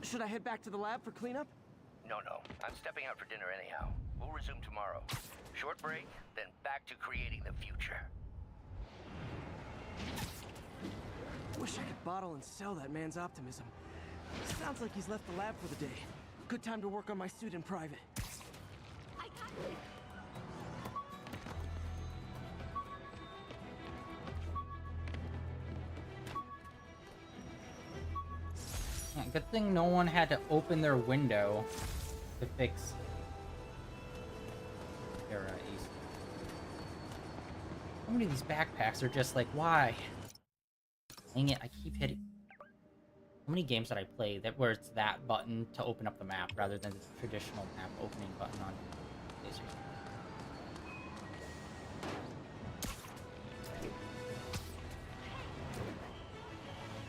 Should I head back to the lab for cleanup? No. I'm stepping out for dinner anyhow. We'll resume tomorrow. Short break, then back to creating the future. Wish I could bottle and sell that man's optimism. Sounds like he's left the lab for the day. Good time to work on my suit in private. I got it. Yeah, good thing no one had to open their window to fix their East. How many of these backpacks are just like, why? Dang it, I keep hitting. How many games did I play that where it's that button to open up the map rather than the traditional map opening button on PlayStation?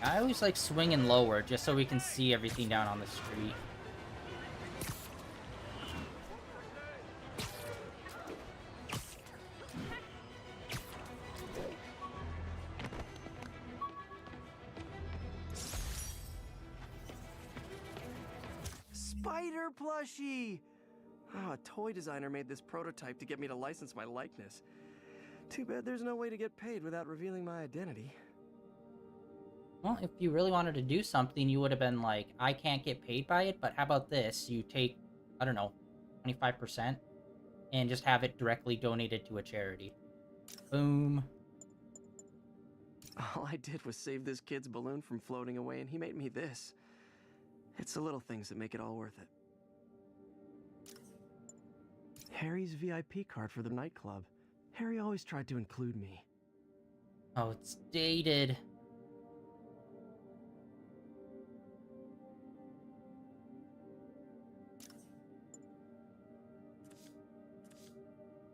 I always like swinging lower just so we can see everything down on the street. Spider plushie! Oh, a toy designer made this prototype to get me to license my likeness. Too bad there's no way to get paid without revealing my identity. Well, if you really wanted to do something, you would have been like, I can't get paid by it, but how about this? You take, I don't know, 25%, and just have it directly donated to a charity. Boom. All I did was save this kid's balloon from floating away, and he made me this. It's the little things that make it all worth it. Harry's VIP card for the nightclub. Harry always tried to include me. Oh, it's dated.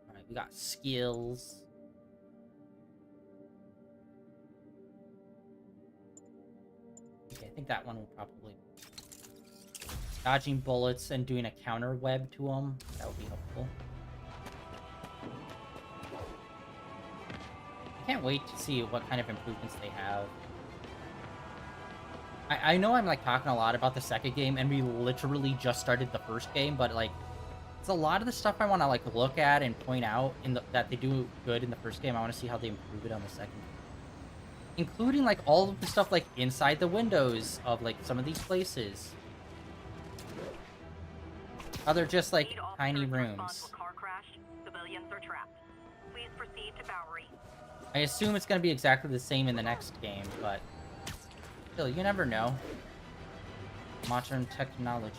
Alright, we got skills. Okay, I think that one will probably... Dodging bullets and doing a counter web to them. That would be helpful. Can't wait to see what kind of improvements they have. I know I'm like talking a lot about the second game, and we literally just started the first game, but like it's a lot of the stuff I want to like look at and point out that they do good in the first game. I want to see how they improve it on the second game, including like all of the stuff like inside the windows of like some of these places. How they're just like tiny rooms. Car crash. Civilians are trapped. Please proceed to Bowery. I assume it's going to be exactly the same in the next game, but still, you never know. Modern technology.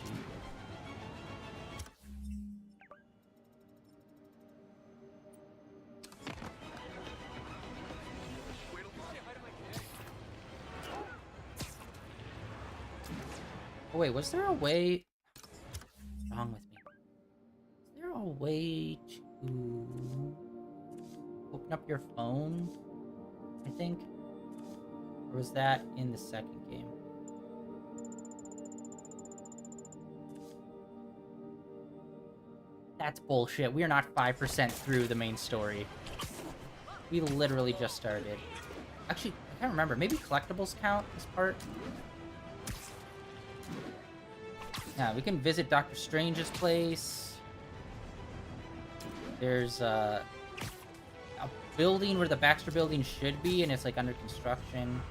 Oh wait, was there a way... What's wrong with me? Is there a way to... open up your phone, I think? Or was that in the second game? That's bullshit. We are not 5% through the main story. We literally just started. Actually, I can't remember. Maybe collectibles count this part? Yeah, we can visit Doctor Strange's place. There's a building where the Baxter building should be, and it's like under construction.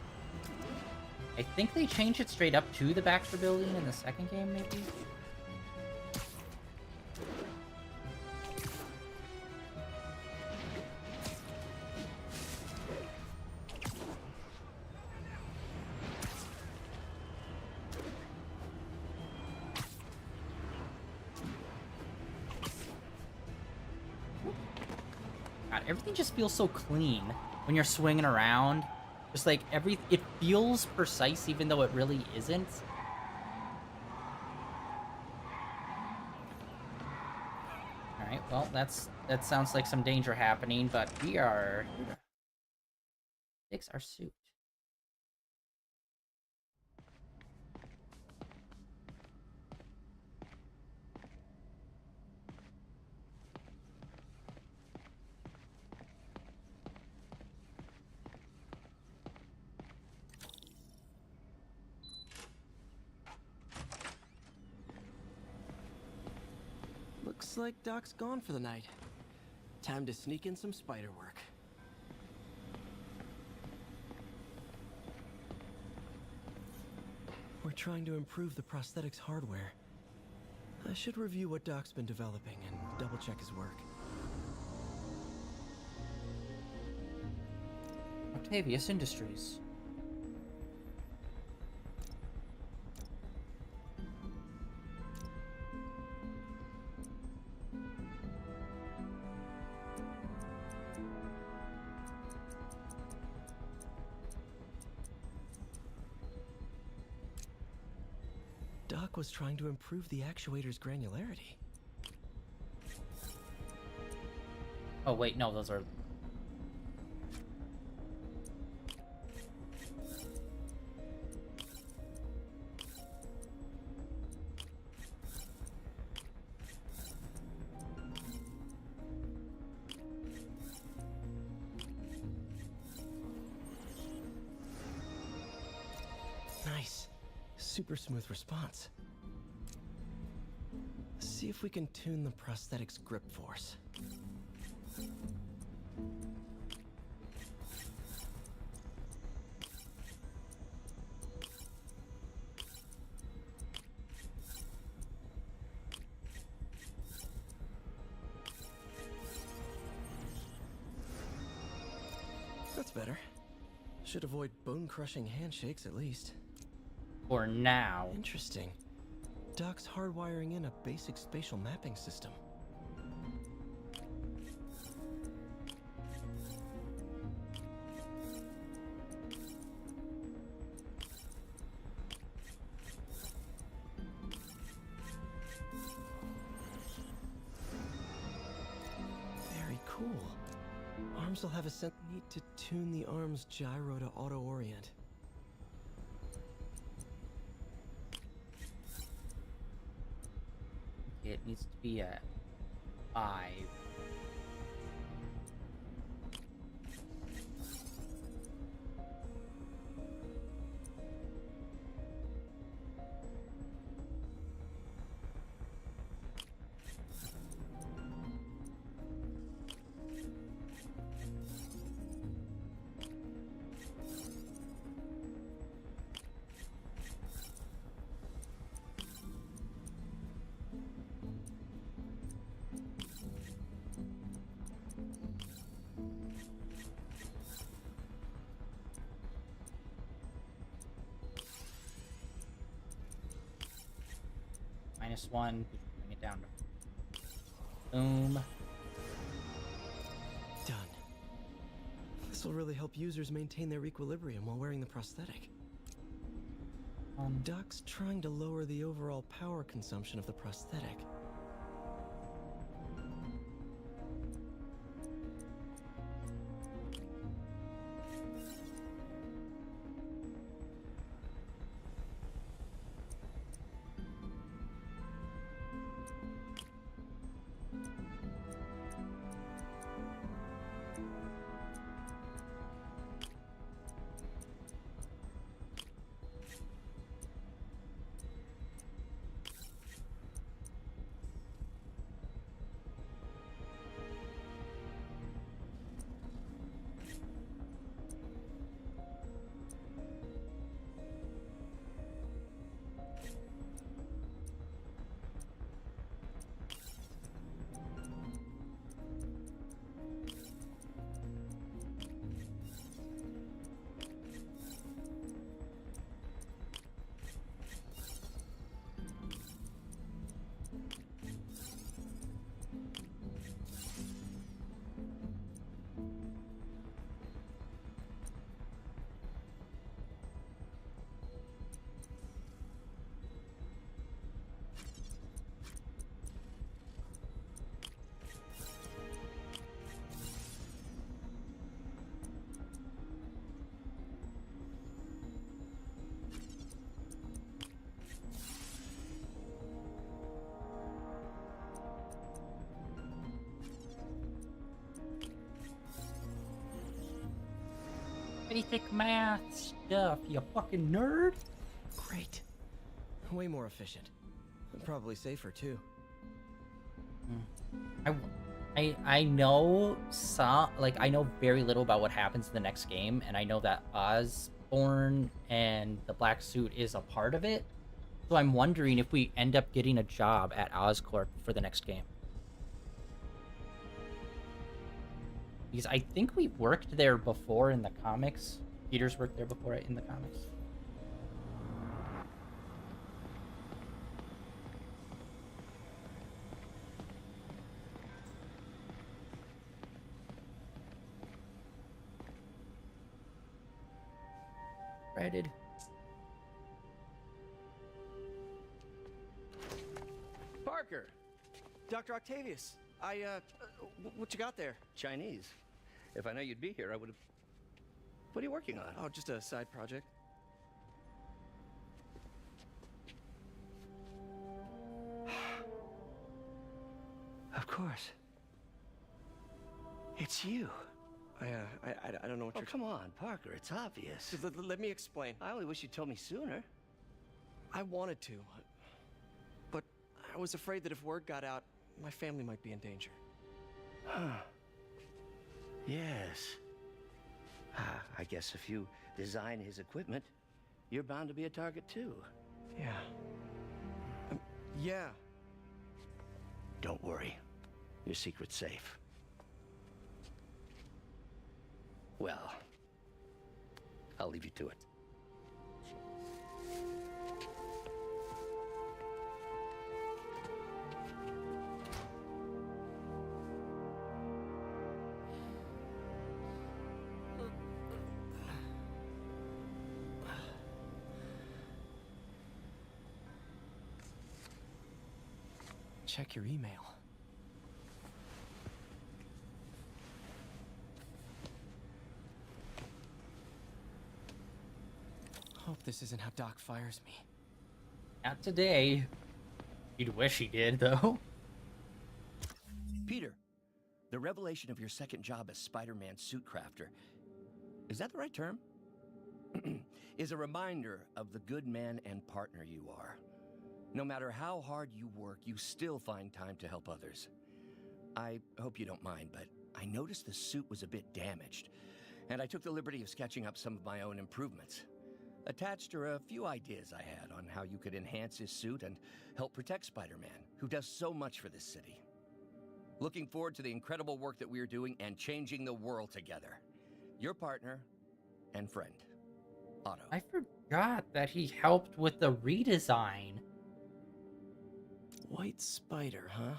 I think they changed it straight up to the Baxter building in the second game, maybe? God, everything just feels so clean when you're swinging around. Just like it feels precise even though it really isn't. Alright, well, that sounds like some danger happening, but we are here to fix our suit. Looks like Doc's gone for the night. Time to sneak in some spider work. We're trying to improve the prosthetics hardware. I should review what Doc's been developing and double-check his work. Octavius Industries. Doc was trying to improve the actuator's granularity. Oh wait, no, those are... Nice. Super smooth response. See if we can tune the prosthetic's grip force. That's better. Should avoid bone-crushing handshakes at least. For now. Interesting. Doc's hardwiring in a basic spatial mapping system. Very cool. Arms will have a sense. Need to tune the arm's gyro to auto-orient. It needs to be at 5. -1, bring it down to boom. Done. This will really help users maintain their equilibrium while wearing the prosthetic. Doc's trying to lower the overall power consumption of the prosthetic. Basic math stuff, you fucking nerd. Great. Way more efficient. And probably safer, too. I know some, like, I know very little about what happens in the next game, and I know that Osborn and the Black Suit is a part of it. So I'm wondering if we end up getting a job at Oscorp for the next game. Because I think we worked there before in the comics. Peter's worked there before in the comics. Rated. Parker! Dr. Octavius, what you got there? Chinese. If I know you'd be here, I would have... What are you working on? Oh, just a side project. Of course. It's you. I don't know what you're... come on, Parker, it's obvious. Let me explain. I only wish you'd told me sooner. I wanted to, but I was afraid that if word got out, my family might be in danger. Huh. Yes. I guess if you design his equipment, you're bound to be a target too. Yeah. Yeah. Don't worry. Your secret's safe. Well, I'll leave you to it. Check your email. Hope this isn't how Doc fires me. Not today. You'd wish he did, though. Peter, the revelation of your second job as Spider-Man suit crafter, is that the right term? Is a reminder of the good man and partner you are. No matter how hard you work, you still find time to help others. I hope you don't mind, but I noticed the suit was a bit damaged, and I took the liberty of sketching up some of my own improvements. Attached are a few ideas I had on how you could enhance his suit and help protect Spider-Man, who does so much for this city. Looking forward to the incredible work that we're doing and changing the world together. Your partner and friend, Otto. I forgot that he helped with the redesign. White spider, huh?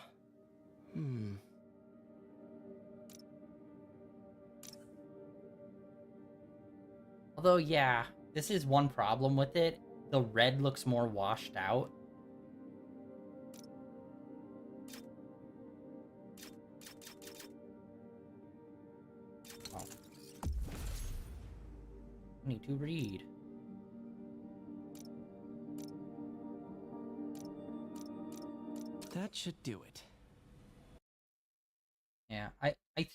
Although, yeah, this is one problem with it. The red looks more washed out. Oh. I need to read. That should do it. Yeah, I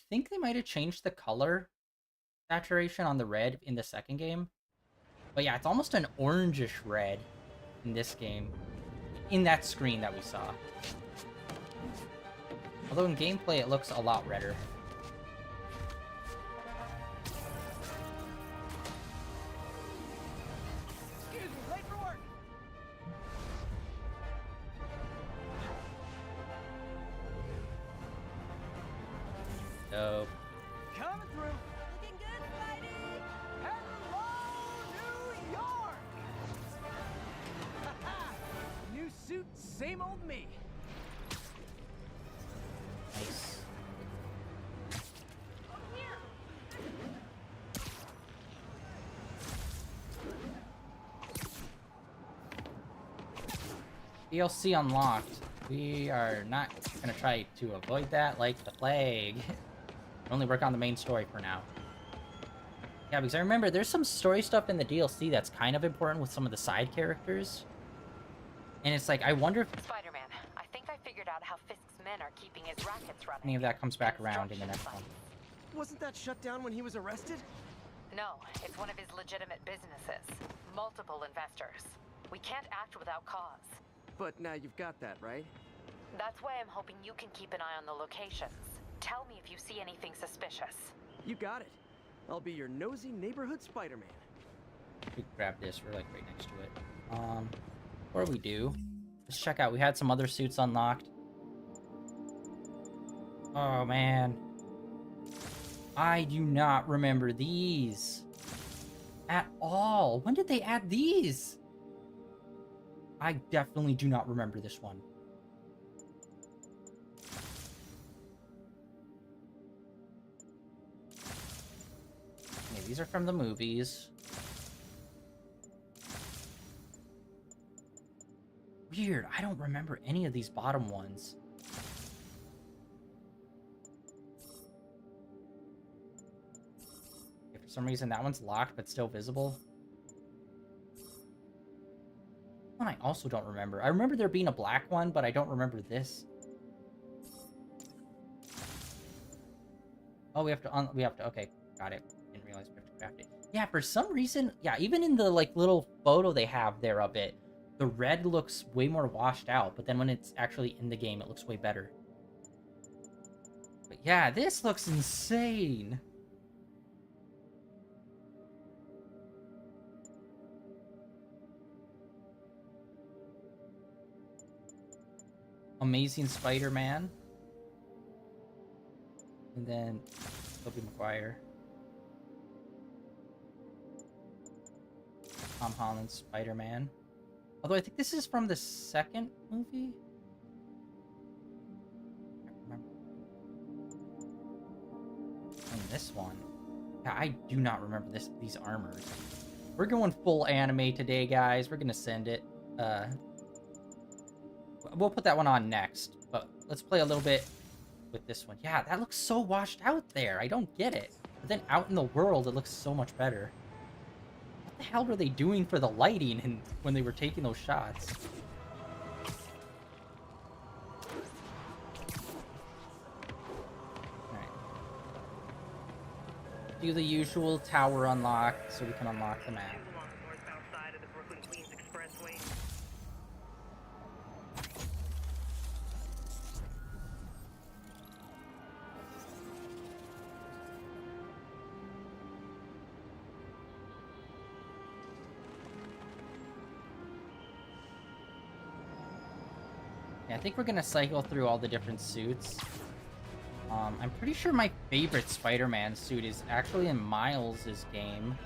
think they might have changed the color saturation on the red in the second game. But yeah, it's almost an orangish red in this game. In that screen that we saw. Although in gameplay it looks a lot redder. Excuse me, late for work. Dope. Coming through. Looking good, Spidey! Hello, New York! Ha-ha! New suit, same old me. Nice. DLC unlocked. We are not gonna try to avoid that like the plague. Only work on the main story for now. Yeah, because I remember there's some story stuff in the DLC that's kind of important with some of the side characters. And it's like, I wonder if Spider-Man, I think I figured out how Fisk's men are keeping his rackets running. any of that comes back around in the next one. Wasn't that shut down when he was arrested? No, it's one of his legitimate businesses. Multiple investors. We can't act without cause. But now you've got that, right? That's why I'm hoping you can keep an eye on the locations. Tell me if you see anything suspicious. You got it. I'll be your nosy neighborhood Spider-Man. We can grab this, we're like right next to it. Before we do, let's check out, we had some other suits unlocked. Oh man. I do not remember these. At all. When did they add these? I definitely do not remember this one. Okay, these are from the movies. Weird, I don't remember any of these bottom ones. Okay, for some reason that one's locked but still visible. One I also don't remember. I remember there being a black one, but I don't remember this. Oh, we have to, okay, got it. Didn't realize we have to craft it. Yeah, for some reason, yeah, even in the, like, little photo they have there of it, the red looks way more washed out, but then when it's actually in the game, it looks way better. But yeah, this looks insane. Amazing Spider-Man. And then Tobey Maguire. Tom Holland's Spider-Man. Although I think this is from the second movie. I can't remember. And this one. Yeah, I do not remember these armors. We're going full anime today, guys. We're gonna send it. We'll put that one on next, but let's play a little bit with this one. Yeah, that looks so washed out there. I don't get it. But then out in the world, it looks so much better. What the hell were they doing for the lighting and when they were taking those shots? Alright. Do the usual tower unlock so we can unlock the map. Yeah, I think we're gonna cycle through all the different suits. I'm pretty sure my favorite Spider-Man suit is actually in Miles' game.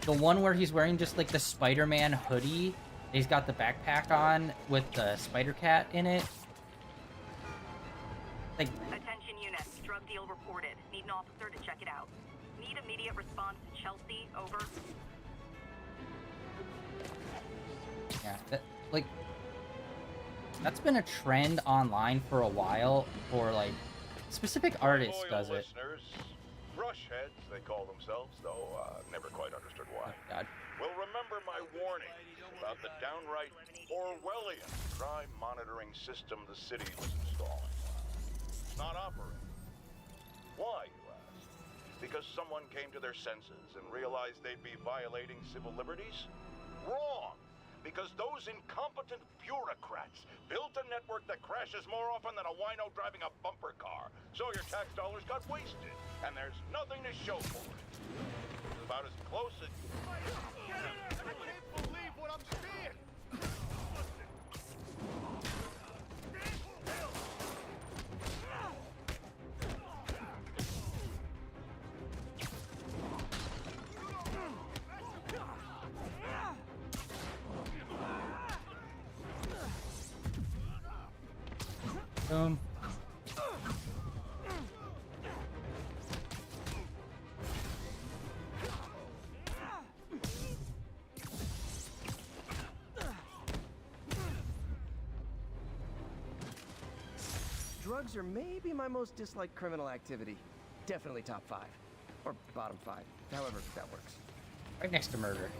The one where he's wearing just like the Spider-Man hoodie. He's got the backpack on with the Spider-Cat in it. Like, attention units, drug deal reported. Need an officer to check it out. Need immediate response to Chelsea, over. yeah, that's been a trend online for a while, for like specific artists does it. Listeners, brushheads they call themselves, though never quite understood why. Oh, God. Will remember my warning about the downright Orwellian crime monitoring system the city was installing. It's not operating. Why, you ask? Because someone came to their senses and realized they'd be violating civil liberties? Wrong! Because those incompetent bureaucrats built a network that crashes more often than a wino driving a bumper car. So your tax dollars got wasted, and there's nothing to show for it. It's about as close as... I can't believe what I'm seeing! Boom. Drugs are maybe my most disliked criminal activity. Definitely top 5. Or bottom 5. However that works. Right next to murder.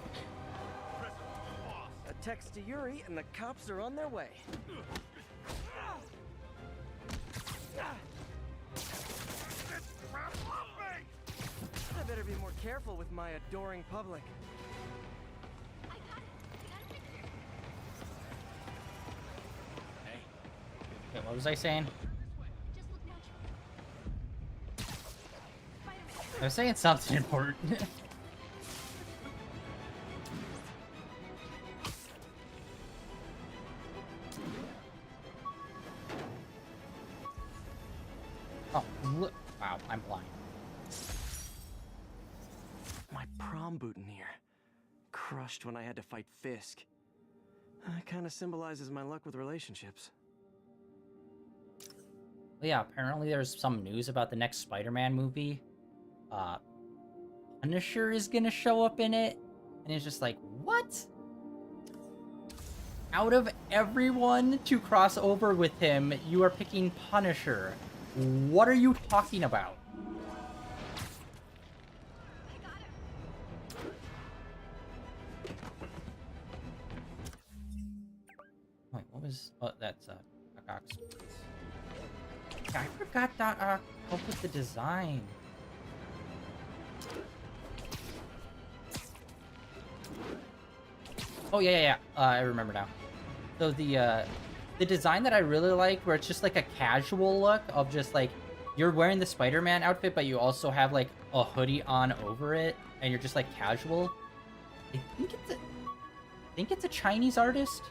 A text to Yuri and the cops are on their way. I better be more careful with my adoring public. Okay, what was I saying? I was saying something important. Oh, look. Wow, I'm blind. My prom boutonniere. Crushed when I had to fight Fisk. Kind of symbolizes my luck with relationships. Well, yeah, apparently there's some news about the next Spider-Man movie. Punisher is gonna show up in it. And it's just like, what? Out of everyone to cross over with him, you are picking Punisher. What are you talking about? Wait, what was... Oh, that's, Doc Ock's. Yeah, I forgot Doc Ock helped with the design. Oh, yeah. I remember now. So the design that I really like, where it's just like a casual look of just like, you're wearing the Spider-Man outfit, but you also have like a hoodie on over it, and you're just like casual. I think it's a Chinese artist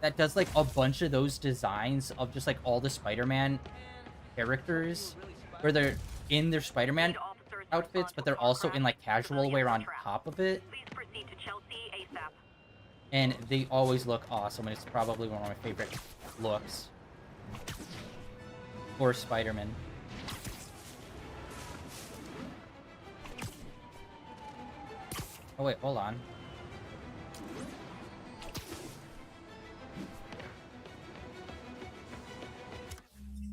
that does like a bunch of those designs of just like all the Spider-Man characters, where they're in their Spider-Man. outfits, but they're also in like casual wear on top of it. Please proceed to Chelsea ASAP. And they always look awesome, and it's probably one of my favorite looks for Spider-Man. Oh wait, hold on.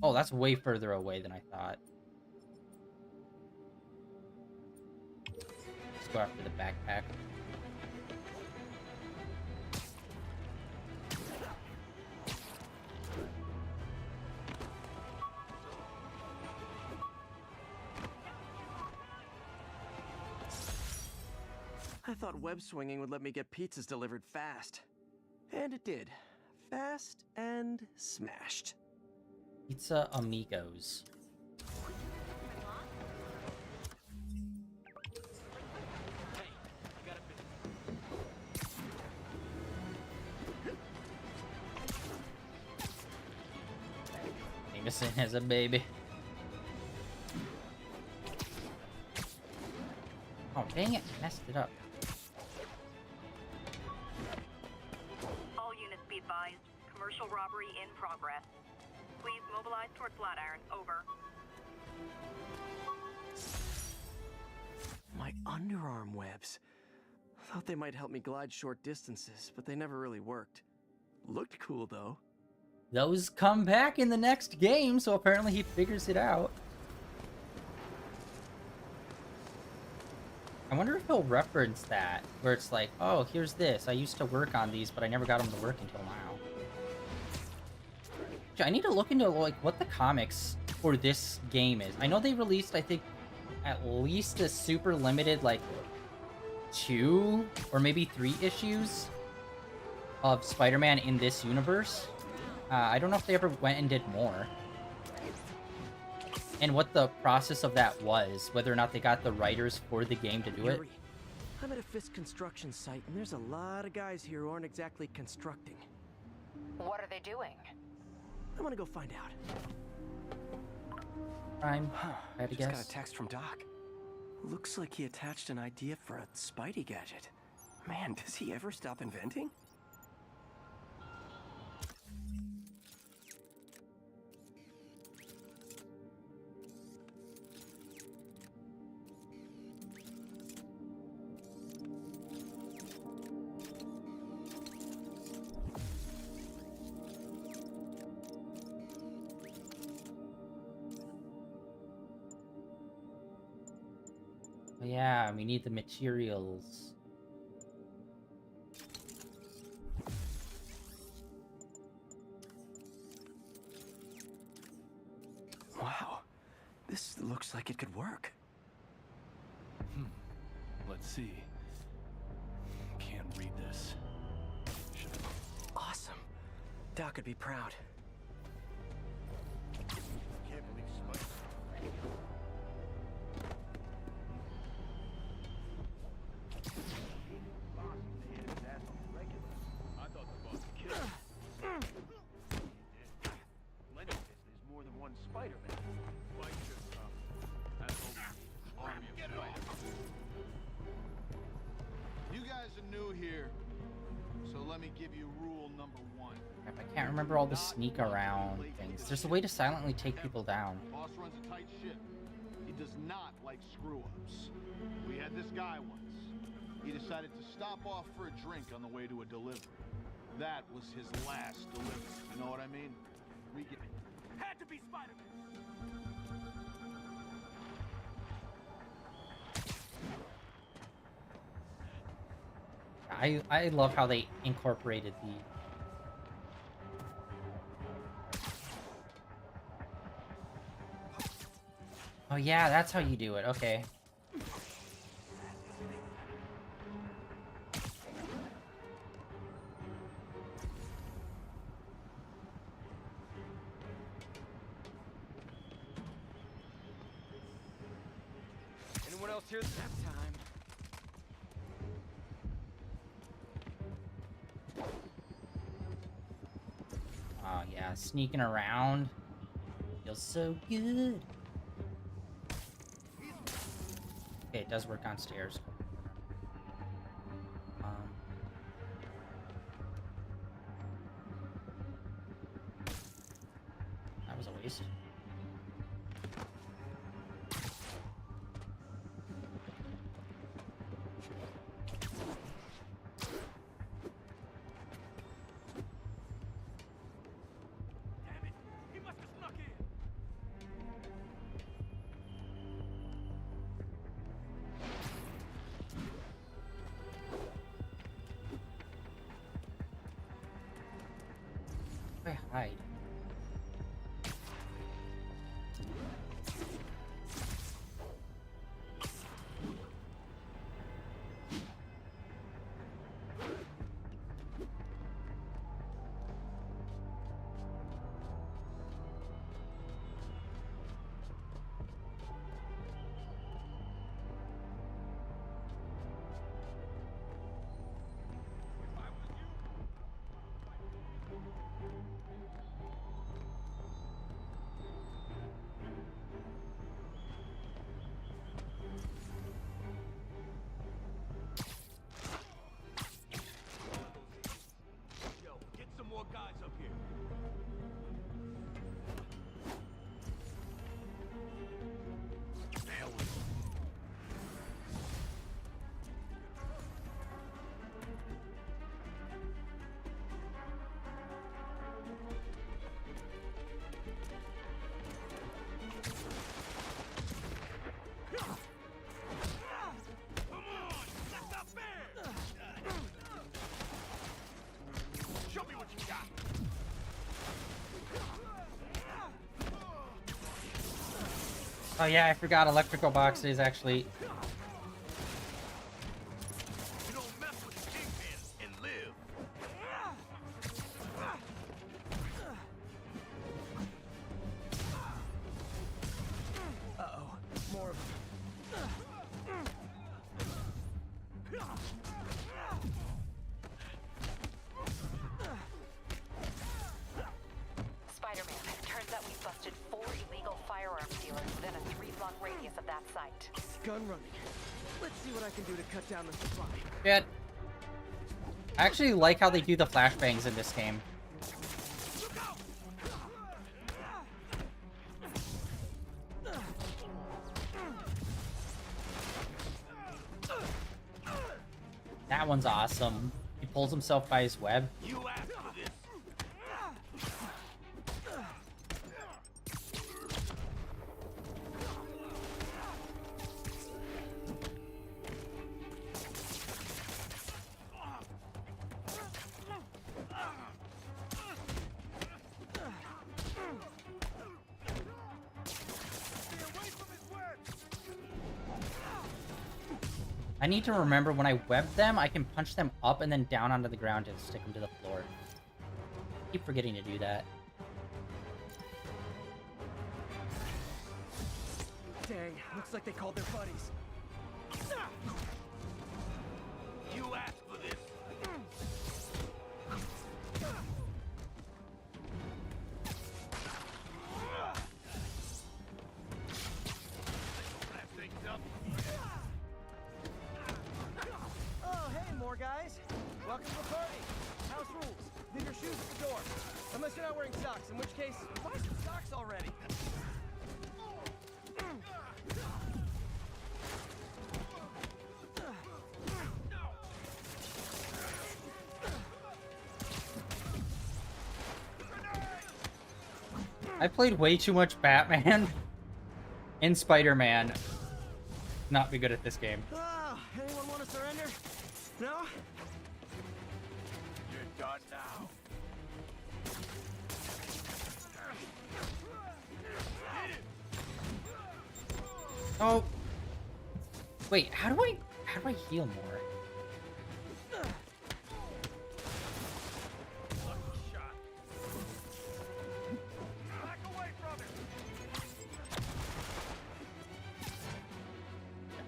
Oh, that's way further away than I thought. Let's go after the backpack. I thought web swinging would let me get pizzas delivered fast. And it did. Fast and smashed. Pizza Amigos. Jameson has a baby. Oh, dang it. Messed it up. All units be advised. Commercial robbery in progress. Please mobilize toward Flatiron. Over. My underarm webs. Thought they might help me glide short distances, but they never really worked. Looked cool, though. Those come back in the next game, so apparently he figures it out. I wonder if he'll reference that, where it's like, oh, here's this. I used to work on these, but I never got them to work until now. I need to look into like what the comics for this game is. I know they released, I think, at least a super limited, like, 2 or maybe 3 issues of Spider-Man in this universe. I don't know if they ever went and did more. And what the process of that was, whether or not they got the writers for the game to do it. I'm at a Fisk construction site, and there's a lot of guys here who aren't exactly constructing. What are they doing? I'm gonna go find out. Prime, I had to Just guess. got a text from Doc. Looks like he attached an idea for a Spidey gadget. Man, does he ever stop inventing? Yeah, we need the materials. Wow, this looks like it could work. Let's see. Can't read this. Awesome. Doc would be proud. Can't believe Spider. I thought the boss killed him. Lenny says there's more than one Spider-Man. Fight yourself. That's whole army of spiders. You guys are new here, so let me give you rule number 1. Crap, I can't remember all the sneak around things. There's a way to silently take people down. Boss runs a tight ship. He does not like screw-ups. We had this guy once. He decided to stop off for a drink on the way to a delivery. That was his last delivery. You know what I mean? We get Had to be Spider-Man! I love how they incorporated the... Oh yeah, that's how you do it. Okay. Anyone else here? That time. Oh yeah, sneaking around feels so good. Okay, it does work on stairs. That was a waste. I hide. Oh yeah, I forgot electrical box is actually... You don't mess with the Kingpin and live. Uh-oh. More of them. Spider-Man, turns out we busted 4 illegal firearms dealers within a 3-block radius of that site. Gun running. Let's see what I can do to cut down the supply. Shit. I actually like how they do the flashbangs in this game. That one's awesome. He pulls himself by his web. You asked for this. I need to remember when I web them, I can punch them up and then down onto the ground to stick them to the floor. I keep forgetting to do that. Dang, looks like they called their buddies. You asked for this. Wrap things up. Oh, hey, more guys. Welcome to the party. House rules. Leave your shoes at the door. Unless you're not wearing socks, in which case, buy some socks already. I played way too much Batman and Spider-Man. Not be good at this game. Oh, anyone want to surrender? No? You're done now. Oh. Wait, how do I heal more?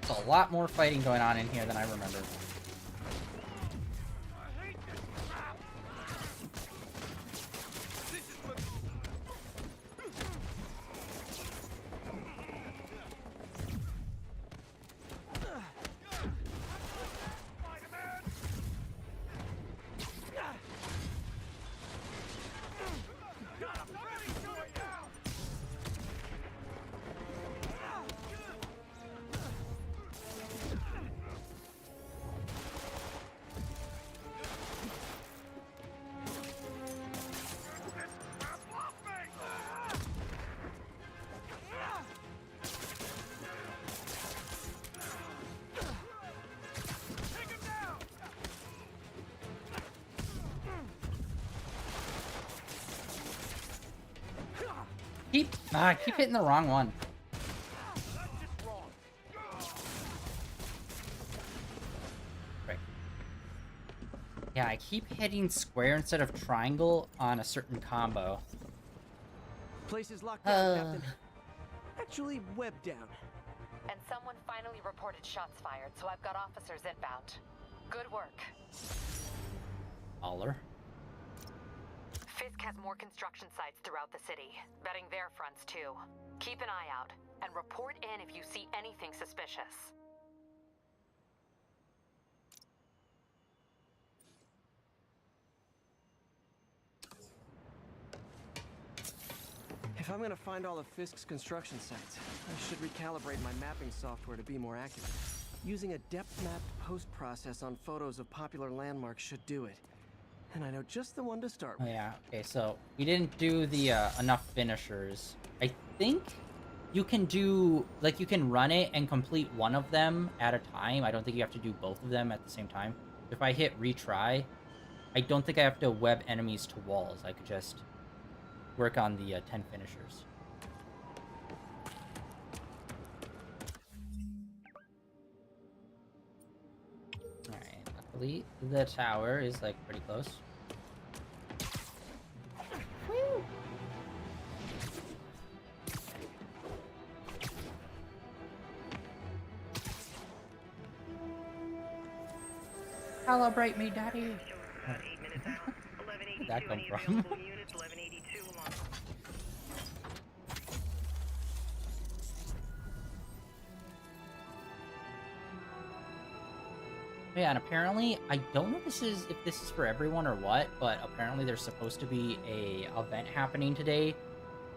There's a lot more fighting going on in here than I remember. I keep hitting the wrong one. Right. Yeah, I keep hitting square instead of triangle on a certain combo. Place is locked down, Captain. Actually, webbed down. And someone finally reported shots fired, so I've got officers inbound. Good work. Baller. Fisk has more construction sites throughout the city, vetting their fronts too. Keep an eye out, and report in if you see anything suspicious. If I'm gonna find all of Fisk's construction sites, I should recalibrate my mapping software to be more accurate. Using a depth-mapped post-process on photos of popular landmarks should do it. And I know just the one to start with. Oh yeah, okay, so we didn't do the enough finishers. I think you can do, like, you can run it and complete one of them at a time. I don't think you have to do both of them at the same time. If I hit retry, I don't think I have to web enemies to walls. I could just work on the 10 finishers. Alright, luckily the tower is, like, pretty close. Woo! Calibrate me, daddy! Where'd that come from? Yeah, and apparently, I don't know if this is for everyone or what, but apparently there's supposed to be a event happening today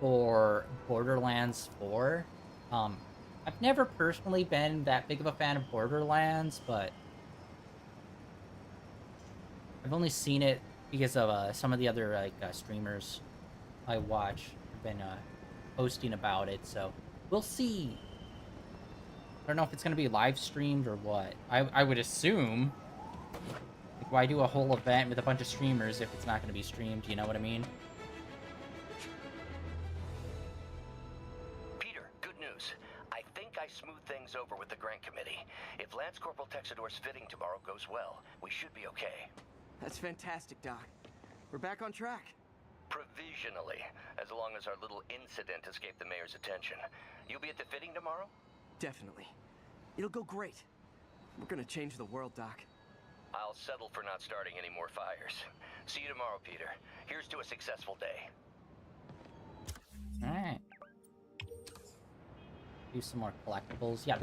for Borderlands 4. I've never personally been that big of a fan of Borderlands, but I've only seen it because of some of the other like streamers I watch have been posting about it, so we'll see. I don't know if it's going to be live streamed or what. I would assume. Like, why do a whole event with a bunch of streamers if it's not going to be streamed? You know what I mean? Peter, good news. I think I smoothed things over with the grant committee. If Lance Corporal Texador's fitting tomorrow goes well, we should be okay. That's fantastic, Doc. We're back on track. Provisionally, as long as our little incident escaped the mayor's attention. You'll be at the fitting tomorrow? Definitely. It'll go great. We're gonna change the world, Doc. I'll settle for not starting any more fires. See you tomorrow, Peter. Here's to a successful day. Alright. Do some more collectibles. Yeah,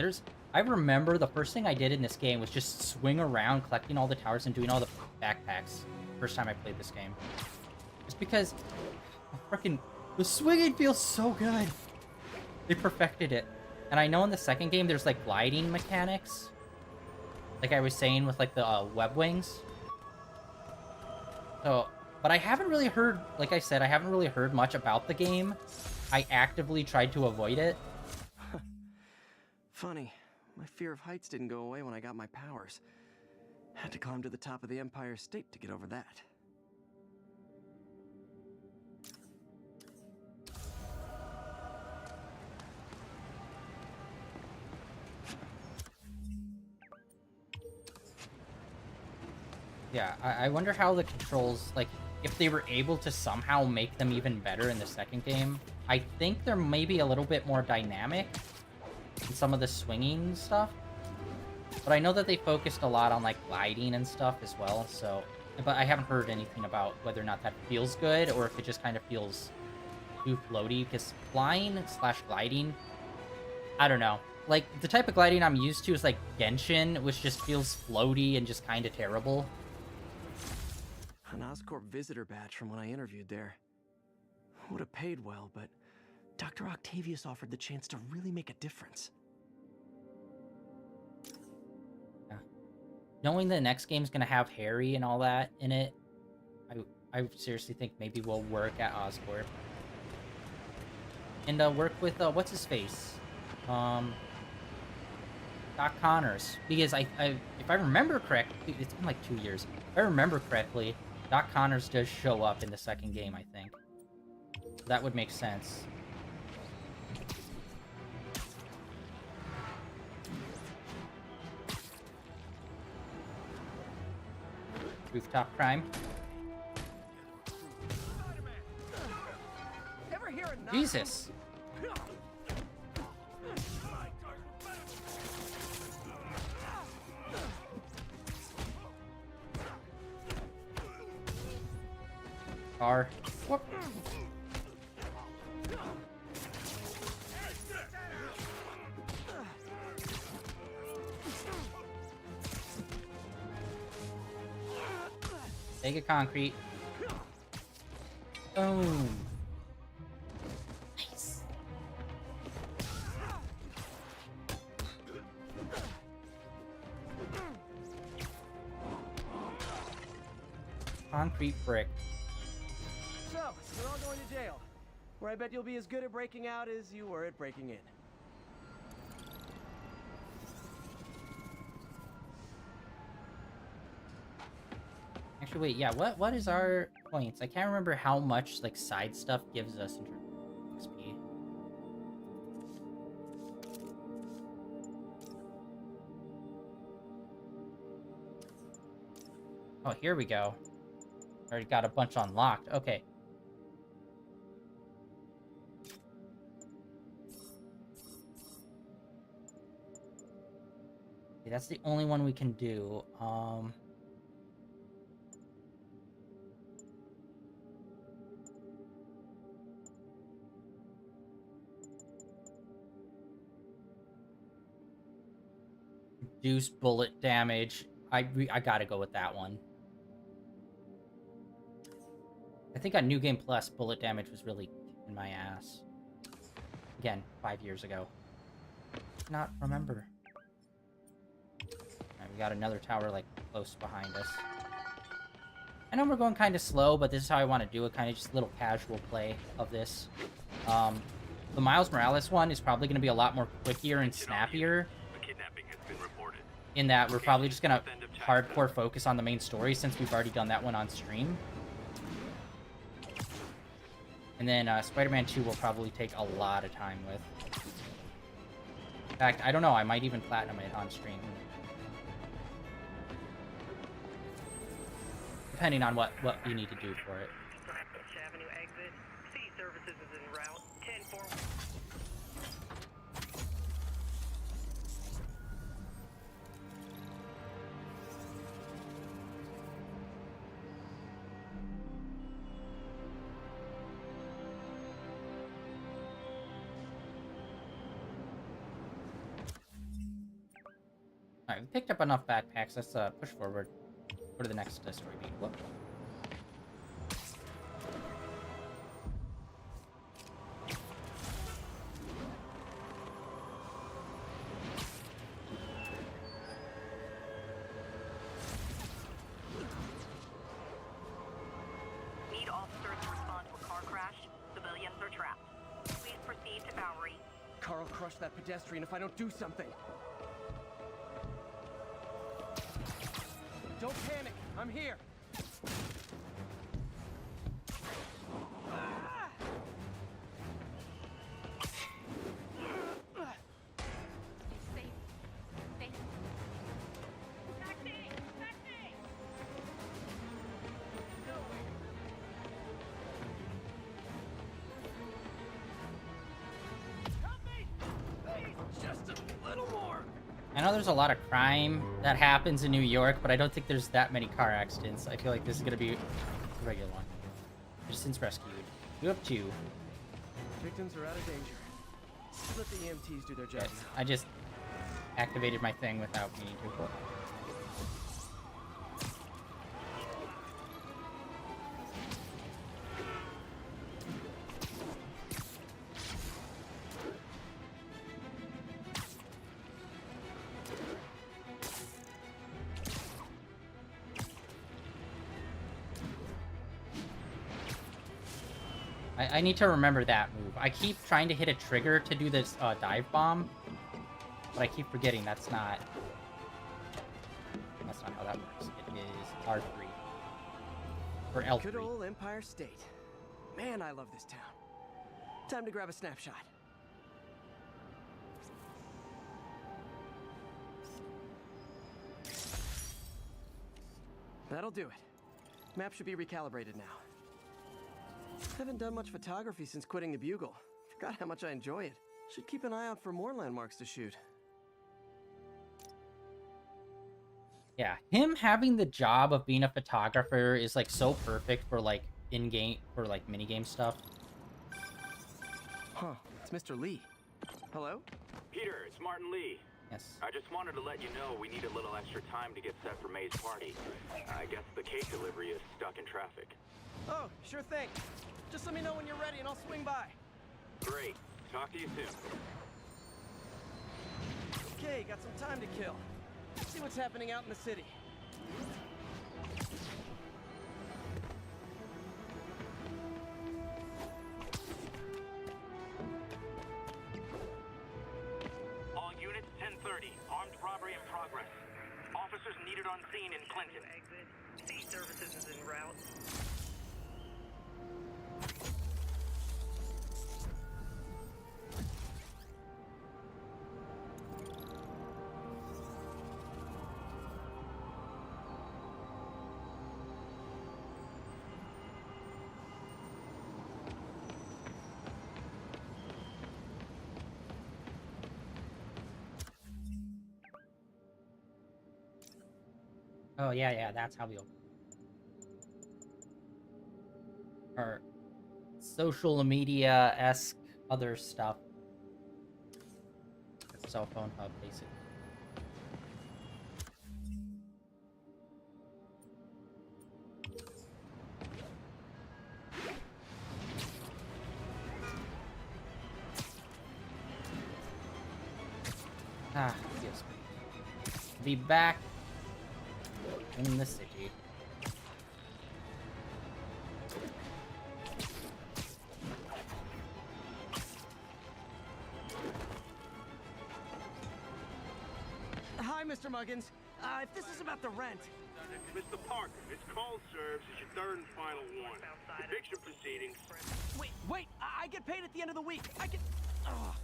I remember the first thing I did in this game was just swing around collecting all the towers and doing all the backpacks. First time I played this game. Just because the swinging feels so good. They perfected it. And I know in the second game there's like gliding mechanics. Like I was saying with like the web wings. So, but I haven't really heard, like I said, I haven't really heard much about the game. I actively tried to avoid it. Funny, my fear of heights didn't go away when I got my powers. Had to climb to the top of the Empire State to get over that. Yeah, I wonder how the controls, like, if they were able to somehow make them even better in the second game. I think they're maybe a little bit more dynamic in some of the swinging stuff. But I know that they focused a lot on, like, gliding and stuff as well, so... But I haven't heard anything about whether or not that feels good, or if it just kind of feels too floaty, because flying / gliding, I don't know. Like, the type of gliding I'm used to is, like, Genshin, which just feels floaty and just kind of terrible. An Oscorp visitor badge from when I interviewed there. Would have paid well, but Dr. Octavius offered the chance to really make a difference. Yeah. Knowing the next game's gonna have Harry and all that in it, I seriously think maybe we'll work at Oscorp. And work with, what's his face? Doc Connors. Because if I remember correctly, it's been like 2 years. If I remember correctly, Doc Connors does show up in the second game, I think. That would make sense. Rooftop crime. Ever hear a knock? Jesus. Car. Whoop. Take a concrete. Boom. Nice. Concrete brick. So, we're all going to jail. Where I bet you'll be as good at breaking out as you were at breaking in. Actually, wait, yeah, what is our points? I can't remember how much, like, side stuff gives us in terms of XP. Oh, here we go. Already got a bunch unlocked. Okay. Okay, that's the only one we can do. Reduce bullet damage. I gotta go with that one. I think on New Game Plus, bullet damage was really kicking my ass. Again, 5 years ago. Not remember. Alright, we got another tower, like, close behind us. I know we're going kind of slow, but this is how I want to do it. Kind of just a little casual play of this. The Miles Morales one is probably going to be a lot more quickier and snappier. In that we're probably just going to hardcore focus on the main story since we've already done that one on stream. And then Spider-Man 2 will probably take a lot of time with. In fact, I don't know, I might even platinum it on stream. Depending on what you need to do for it. Avenue exit. City services is en route. 10-4. Alright, we picked up enough backpacks. Let's push forward. Go to the next story beat. Whoop. Need officers to respond to a car crash. Civilians are trapped. Please proceed to Bowery. Carl crushed that pedestrian if I don't do something. Don't panic. I'm here. I know there's a lot of crime that happens in New York, but I don't think there's that many car accidents. I feel like this is gonna be a regular one. Since rescued. You up two. Victims are out of danger. Let the EMTs do their job. Yes, I just activated my thing without meaning to. I need to remember that move. I keep trying to hit a trigger to do this dive bomb, but I keep forgetting that's not how that works. It is R3 or L3. Good old Empire State. Man, I love this town. Time to grab a snapshot. That'll do it. Map should be recalibrated now. Haven't done much photography since quitting the Bugle. Forgot how much I enjoy it. Should keep an eye out for more landmarks to shoot. Yeah, him having the job of being a photographer is like so perfect for like in-game, for like minigame stuff. Huh, it's Mr. Lee. Hello? Peter, it's Martin Lee. Yes. I just wanted to let you know we need a little extra time to get set for May's party. I guess the cake delivery is stuck in traffic. Oh, sure thing. Just let me know when you're ready and I'll swing by. Great. Talk to you soon. Okay, got some time to kill. Let's see what's happening out in the city. All units, 10:30. Armed robbery in progress. Officers needed on scene in Clinton. Exit. C services is en route. Oh yeah, that's how we open. Or social media-esque other stuff. Cell phone hub, basically. Ah, yes. Be back in the city. Hi, Mr. Muggins. If this is about the rent... Mr. Parker, this call serves as your third and final one. Eviction proceedings. Wait, I get paid at the end of the week. I get... Ugh.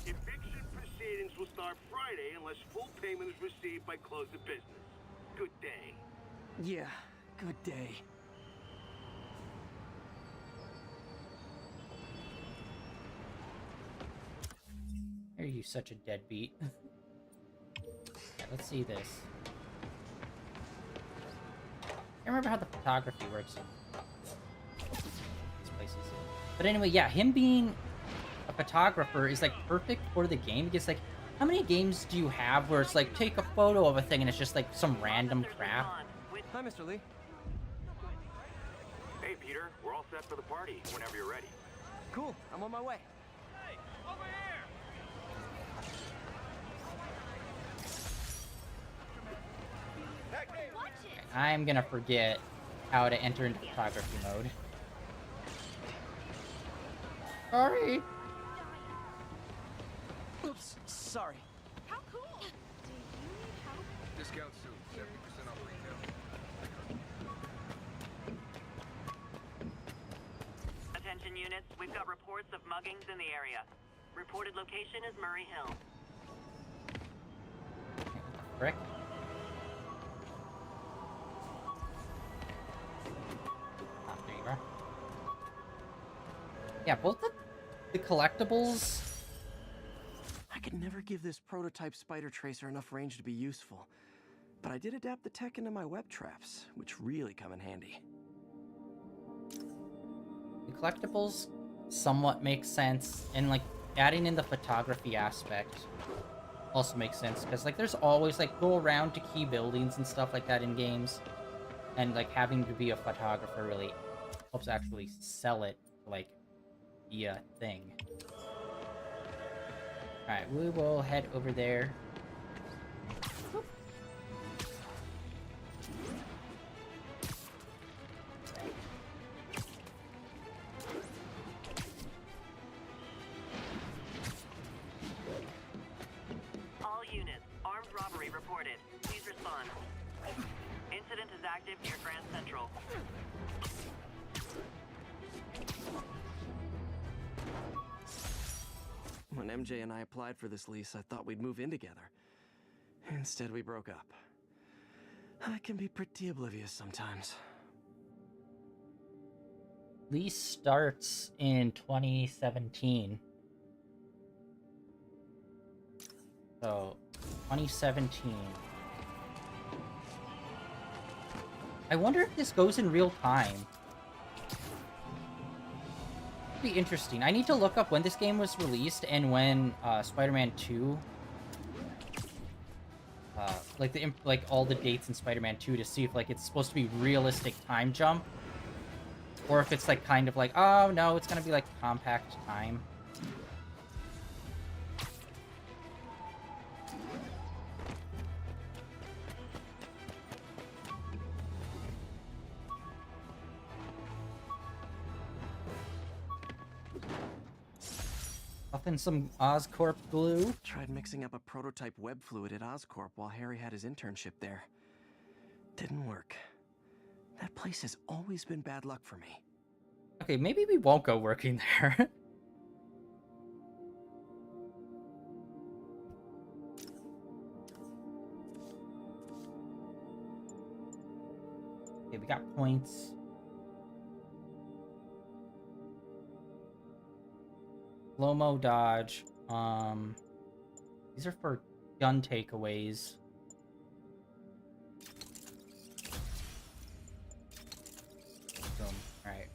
Eviction proceedings will start Friday unless full payment is received by close of business. Good day. Yeah, good day. Are you such a deadbeat? Yeah, let's see this. I remember how the photography works in these places. But anyway, yeah, him being a photographer is like perfect for the game because like, how many games do you have where it's like take a photo of a thing and it's just like some random crap? Hi, Mr. Lee. Hey, Peter. We're all set for the party whenever you're ready. Cool. I'm on my way. Hey, over here! I'm gonna forget how to enter into photography mode. Sorry. Oops, sorry. How cool! Do you need help? Discount soon. 70% off retail. Attention units, we've got reports of muggings in the area. Reported location is Murray Hill. Frick. Ah, there you are. Yeah, both the collectibles. I could never give this prototype spider tracer enough range to be useful, but I did adapt the tech into my web traps, which really come in handy. The collectibles somewhat make sense, and like adding in the photography aspect also makes sense because like there's always like go around to key buildings and stuff like that in games, and like having to be a photographer really helps actually sell it like be a thing. Alright, we will head over there. All units, armed robbery reported. Please respond. Incident is active near Grand Central. When MJ and I applied for this lease, I thought we'd move in together. Instead, we broke up. I can be pretty oblivious sometimes. Lease starts in 2017. So, 2017. I wonder if this goes in real time. It'd be interesting. I need to look up when this game was released and when Spider-Man 2, like all the dates in Spider-Man 2 to see if like it's supposed to be realistic time jump, or if it's like kind of like, oh no, it's gonna be like compact time. Up in some Oscorp glue. Tried mixing up a prototype web fluid at Oscorp while Harry had his internship there. Didn't work. That place has always been bad luck for me. Okay, maybe we won't go working there. Okay, we got points. Slow-mo dodge. These are for gun takeaways. Boom. Alright.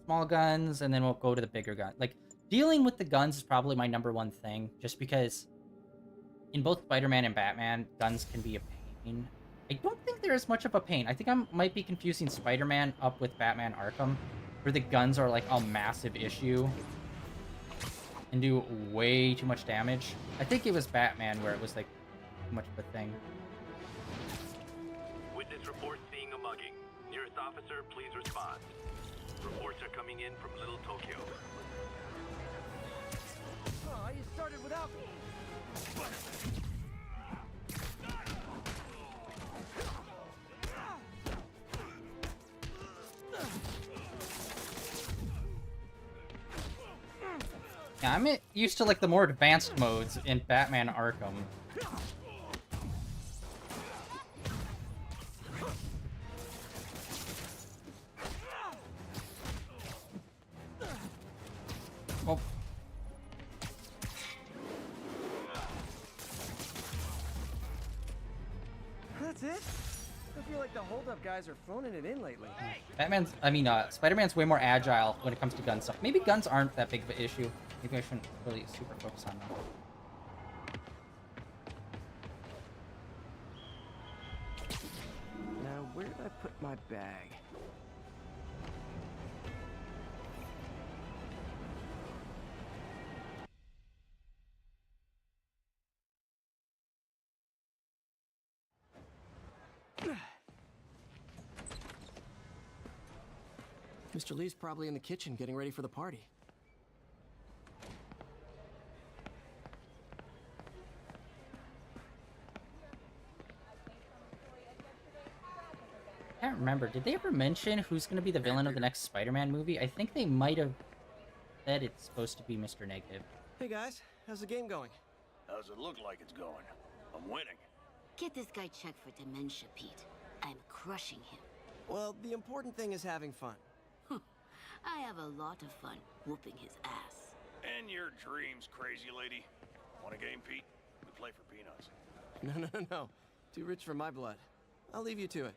Small guns, and then we'll go to the bigger gun. Like, dealing with the guns is probably my #1 thing, just because in both Spider-Man and Batman, guns can be a pain. I don't think they're as much of a pain. I think I might be confusing Spider-Man up with Batman Arkham, where the guns are like a massive issue and do way too much damage. I think it was Batman where it was like too much of a thing. Witness reports seeing a mugging. Nearest officer, please respond. Reports are coming in from Little Tokyo. Oh, you started without me. Yeah, I'm used to like the more advanced modes in Batman Arkham. Oh. That's it? I feel like the holdup guys are phoning it in lately. Spider-Man's way more agile when it comes to gun stuff. Maybe guns aren't that big of an issue. Maybe I shouldn't really super focus on them. Now, where did I put my bag? Mr. Lee's probably in the kitchen getting ready for the party. I can't remember. Did they ever mention who's going to be the villain of the next Spider-Man movie? I think they might have said it's supposed to be Mr. Negative. Hey guys, how's the game going? How's it look like it's going? I'm winning. Get this guy checked for dementia, Pete. I'm crushing him. Well, the important thing is having fun. I have a lot of fun whooping his ass. And your dreams, crazy lady. Want a game, Pete? We play for peanuts. No. Too rich for my blood. I'll leave you to it.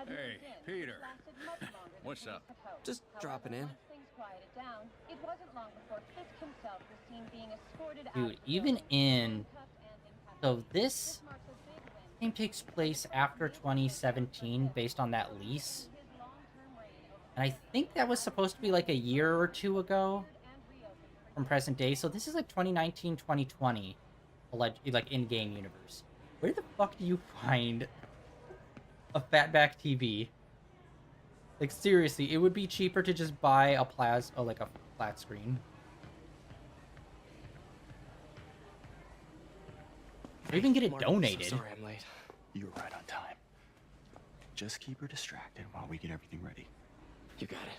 Hey, Peter. What's up? Just dropping in. Dude, even in... So this game takes place after 2017 based on that lease. And I think that was supposed to be like a year or two ago from present day. So this is like 2019, 2020, like in-game universe. Where the fuck do you find a fatback TV? Like seriously, it would be cheaper to just buy a flat screen. Or even get it donated. So sorry I'm late. You were right on time. Just keep her distracted while we get everything ready. You got it.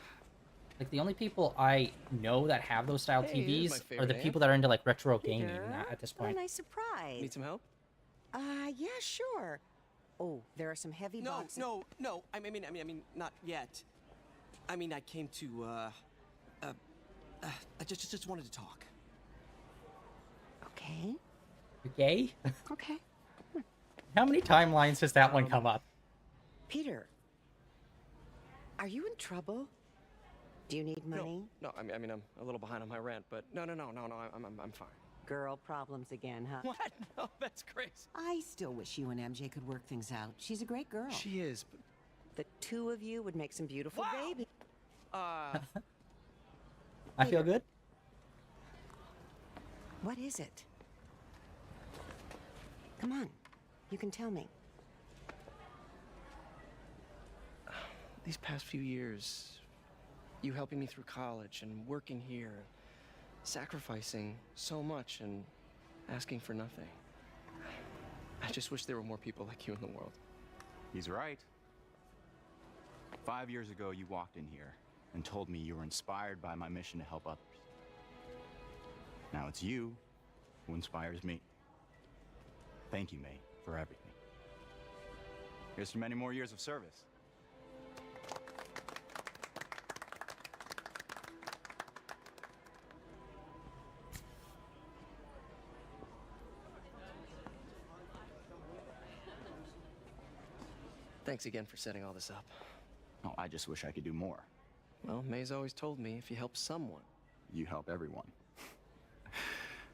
Like, the only people I know that have those style Hey, this is my TVs are favorite the aunt. people that are into, like, retro gaming Peter, at this what a point. nice surprise. Need some help? Yeah, sure. Oh, there are some heavy boxes. No. I mean, not yet. I mean, I came to, I just wanted to talk. Okay. You're gay? Okay. How many timelines has that one come up? Peter, are you in trouble? Do you need money? No, I mean, I'm a little behind on my rent, but no, I'm fine. Girl problems again, huh? What? No, that's crazy. I still wish you and MJ could work things out. She's a great girl. She is, but... The two of you would make some beautiful babies. I feel good? What is it? Come on. You can tell me. These past few years, you helping me through college and working here, sacrificing so much and asking for nothing. I just wish there were more people like you in the world. He's right. 5 years ago, you walked in here and told me you were inspired by my mission to help others. Now it's you who inspires me. Thank you, May, for everything. Here's to many more years of service. Thanks again for setting all this up. Oh, I just wish I could do more. Well, May's always told me if you help someone, You help everyone.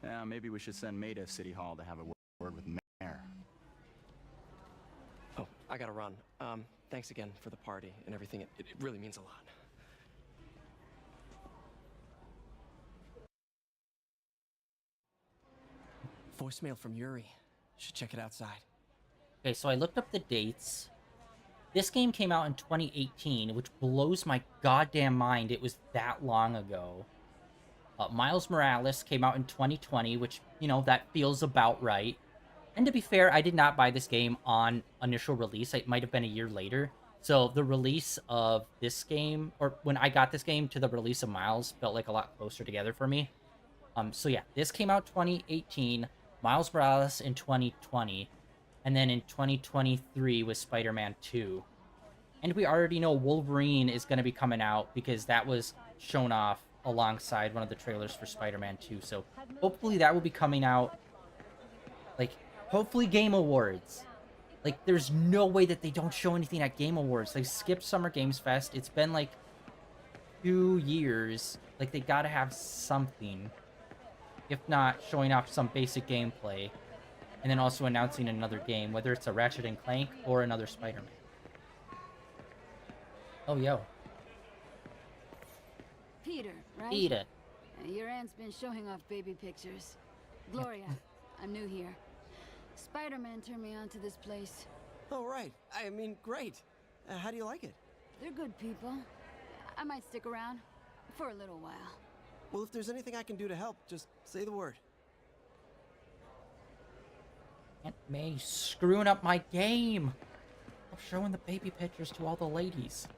Yeah, maybe we should send May to City Hall to have a word with the mayor. Oh, I gotta run. Thanks again for the party and everything. It really means a lot. Voicemail from Yuri. Should check it outside. Okay, so I looked up the dates. This game came out in 2018, which blows my goddamn mind. It was that long ago. Miles Morales came out in 2020, which, you know, that feels about right. And to be fair, I did not buy this game on initial release. It might have been a year later. So the release of this game, or when I got this game to the release of Miles, felt like a lot closer together for me. So yeah, this came out 2018, Miles Morales in 2020, and then in 2023 was Spider-Man 2. And we already know Wolverine is going to be coming out because that was shown off alongside one of the trailers for Spider-Man 2. So hopefully that will be coming out, like, hopefully Game Awards. Like, there's no way that they don't show anything at Game Awards. They skipped Summer Games Fest. It's been, like, 2 years. Like, they gotta have something. If not, showing off some basic gameplay. And then also announcing another game, whether it's a Ratchet and Clank or another Spider-Man. Oh, yo. Peter, right? Peter. Your aunt's been showing off baby pictures. Gloria, I'm new here. Spider-Man turned me on to this place. Oh, right. I mean, great. How do you like it? They're good people. I might stick around for a little while. Well, if there's anything I can do to help, just say the word. Aunt May screwing up my game. I'm showing the baby pictures to all the ladies.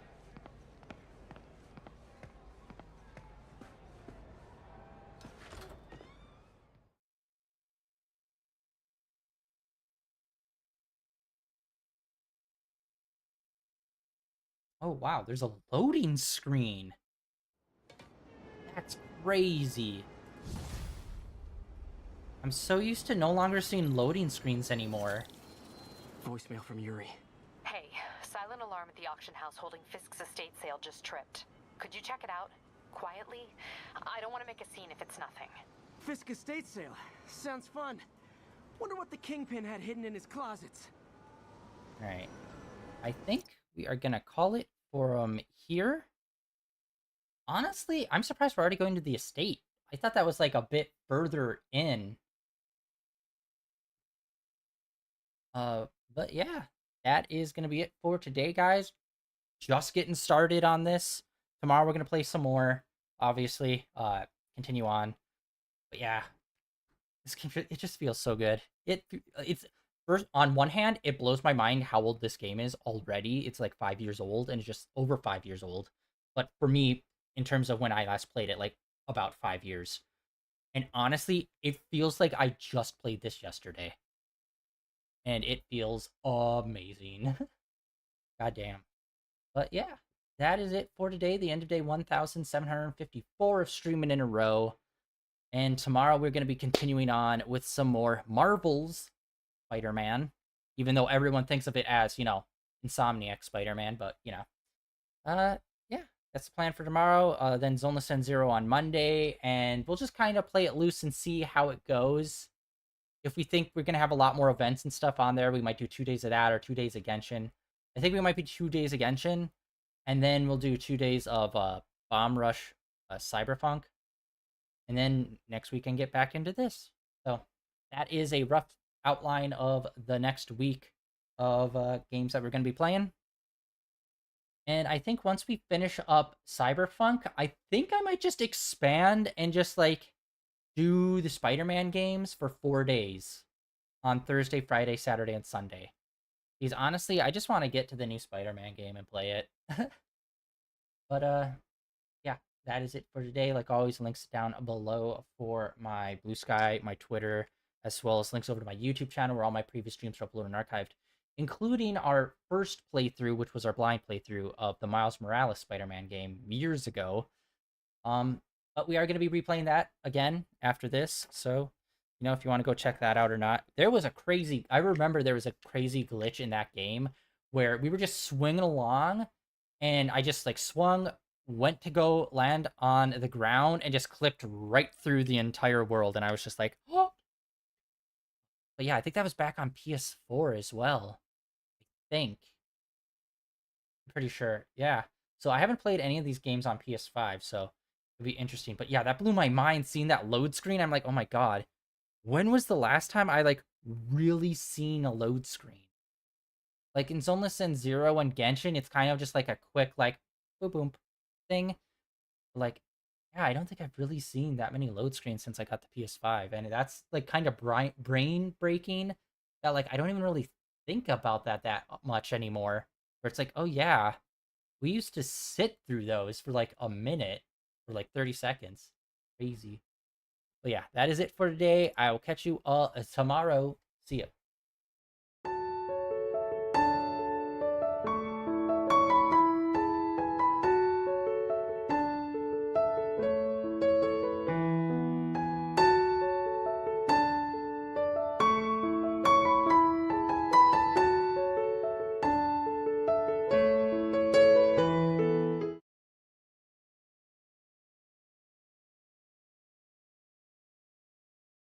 Oh, wow, there's a loading screen. That's crazy. I'm so used to no longer seeing loading screens anymore. Voicemail from Yuri. Hey, silent alarm at the auction house holding Fisk's estate sale just tripped. Could you check it out? Quietly? I don't want to make a scene if it's nothing. Fisk estate sale. Sounds fun. Wonder what the Kingpin had hidden in his closets. Alright. I think we are gonna call it for here. Honestly, I'm surprised we're already going to the estate. I thought that was like a bit further in. But yeah, that is gonna be it for today, guys. Just getting started on this. Tomorrow we're gonna play some more, obviously. Continue on. But yeah, this game, it just feels so good. It's first, on one hand, it blows my mind how old this game is already. It's like 5 years old, and it's just over 5 years old. But for me, in terms of when I last played it, like about 5 years. And honestly, it feels like I just played this yesterday. And it feels amazing. Goddamn. But yeah, that is it for today. The end of day 1754 of streaming in a row. And tomorrow we're going to be continuing on with some more Marvel's Spider-Man. Even though everyone thinks of it as, you know, Insomniac Spider-Man. But, you know. Yeah, that's the plan for tomorrow. Then Zoneless End Zero on Monday. And we'll just kind of play it loose and see how it goes. If we think we're going to have a lot more events and stuff on there, we might do 2 days of that or 2 days of Genshin. I think we might be 2 days of Genshin. And then we'll do 2 days of Bomb Rush Cyberpunk. And then next weekend get back into this. So that is a rough outline of the next week of games that we're going to be playing. And I think once we finish up Cyberpunk, I think I might just expand and just like do the Spider-Man games for 4 days on Thursday, Friday, Saturday, and Sunday. Because honestly, I just want to get to the new Spider-Man game and play it. But yeah, that is it for today. Like always, links down below for my Blue Sky, my Twitter, as well as links over to my YouTube channel where all my previous streams are uploaded and archived, including our first playthrough, which was our blind playthrough of the Miles Morales Spider-Man game years ago. But we are going to be replaying that again after this, so, you know, if you want to go check that out or not. I remember there was a crazy glitch in that game where we were just swinging along, and I just, like, swung, went to go land on the ground, and just clipped right through the entire world, and I was just like, oh! But yeah, I think that was back on PS4 as well. I think. I'm pretty sure. Yeah. So I haven't played any of these games on PS5, so it'd be interesting. But yeah, that blew my mind seeing that load screen. I'm like, oh my god. When was the last time I like really seen a load screen? Like in Zoneless End Zero and Genshin, it's kind of just like a quick like boom boom thing. Like, yeah, I don't think I've really seen that many load screens since I got the PS5. And that's like kind of brain breaking that like I don't even really think about that much anymore. Where it's like, oh yeah, we used to sit through those for like a minute. For like 30 seconds. Crazy. But yeah, that is it for today. I will catch you all tomorrow. See ya.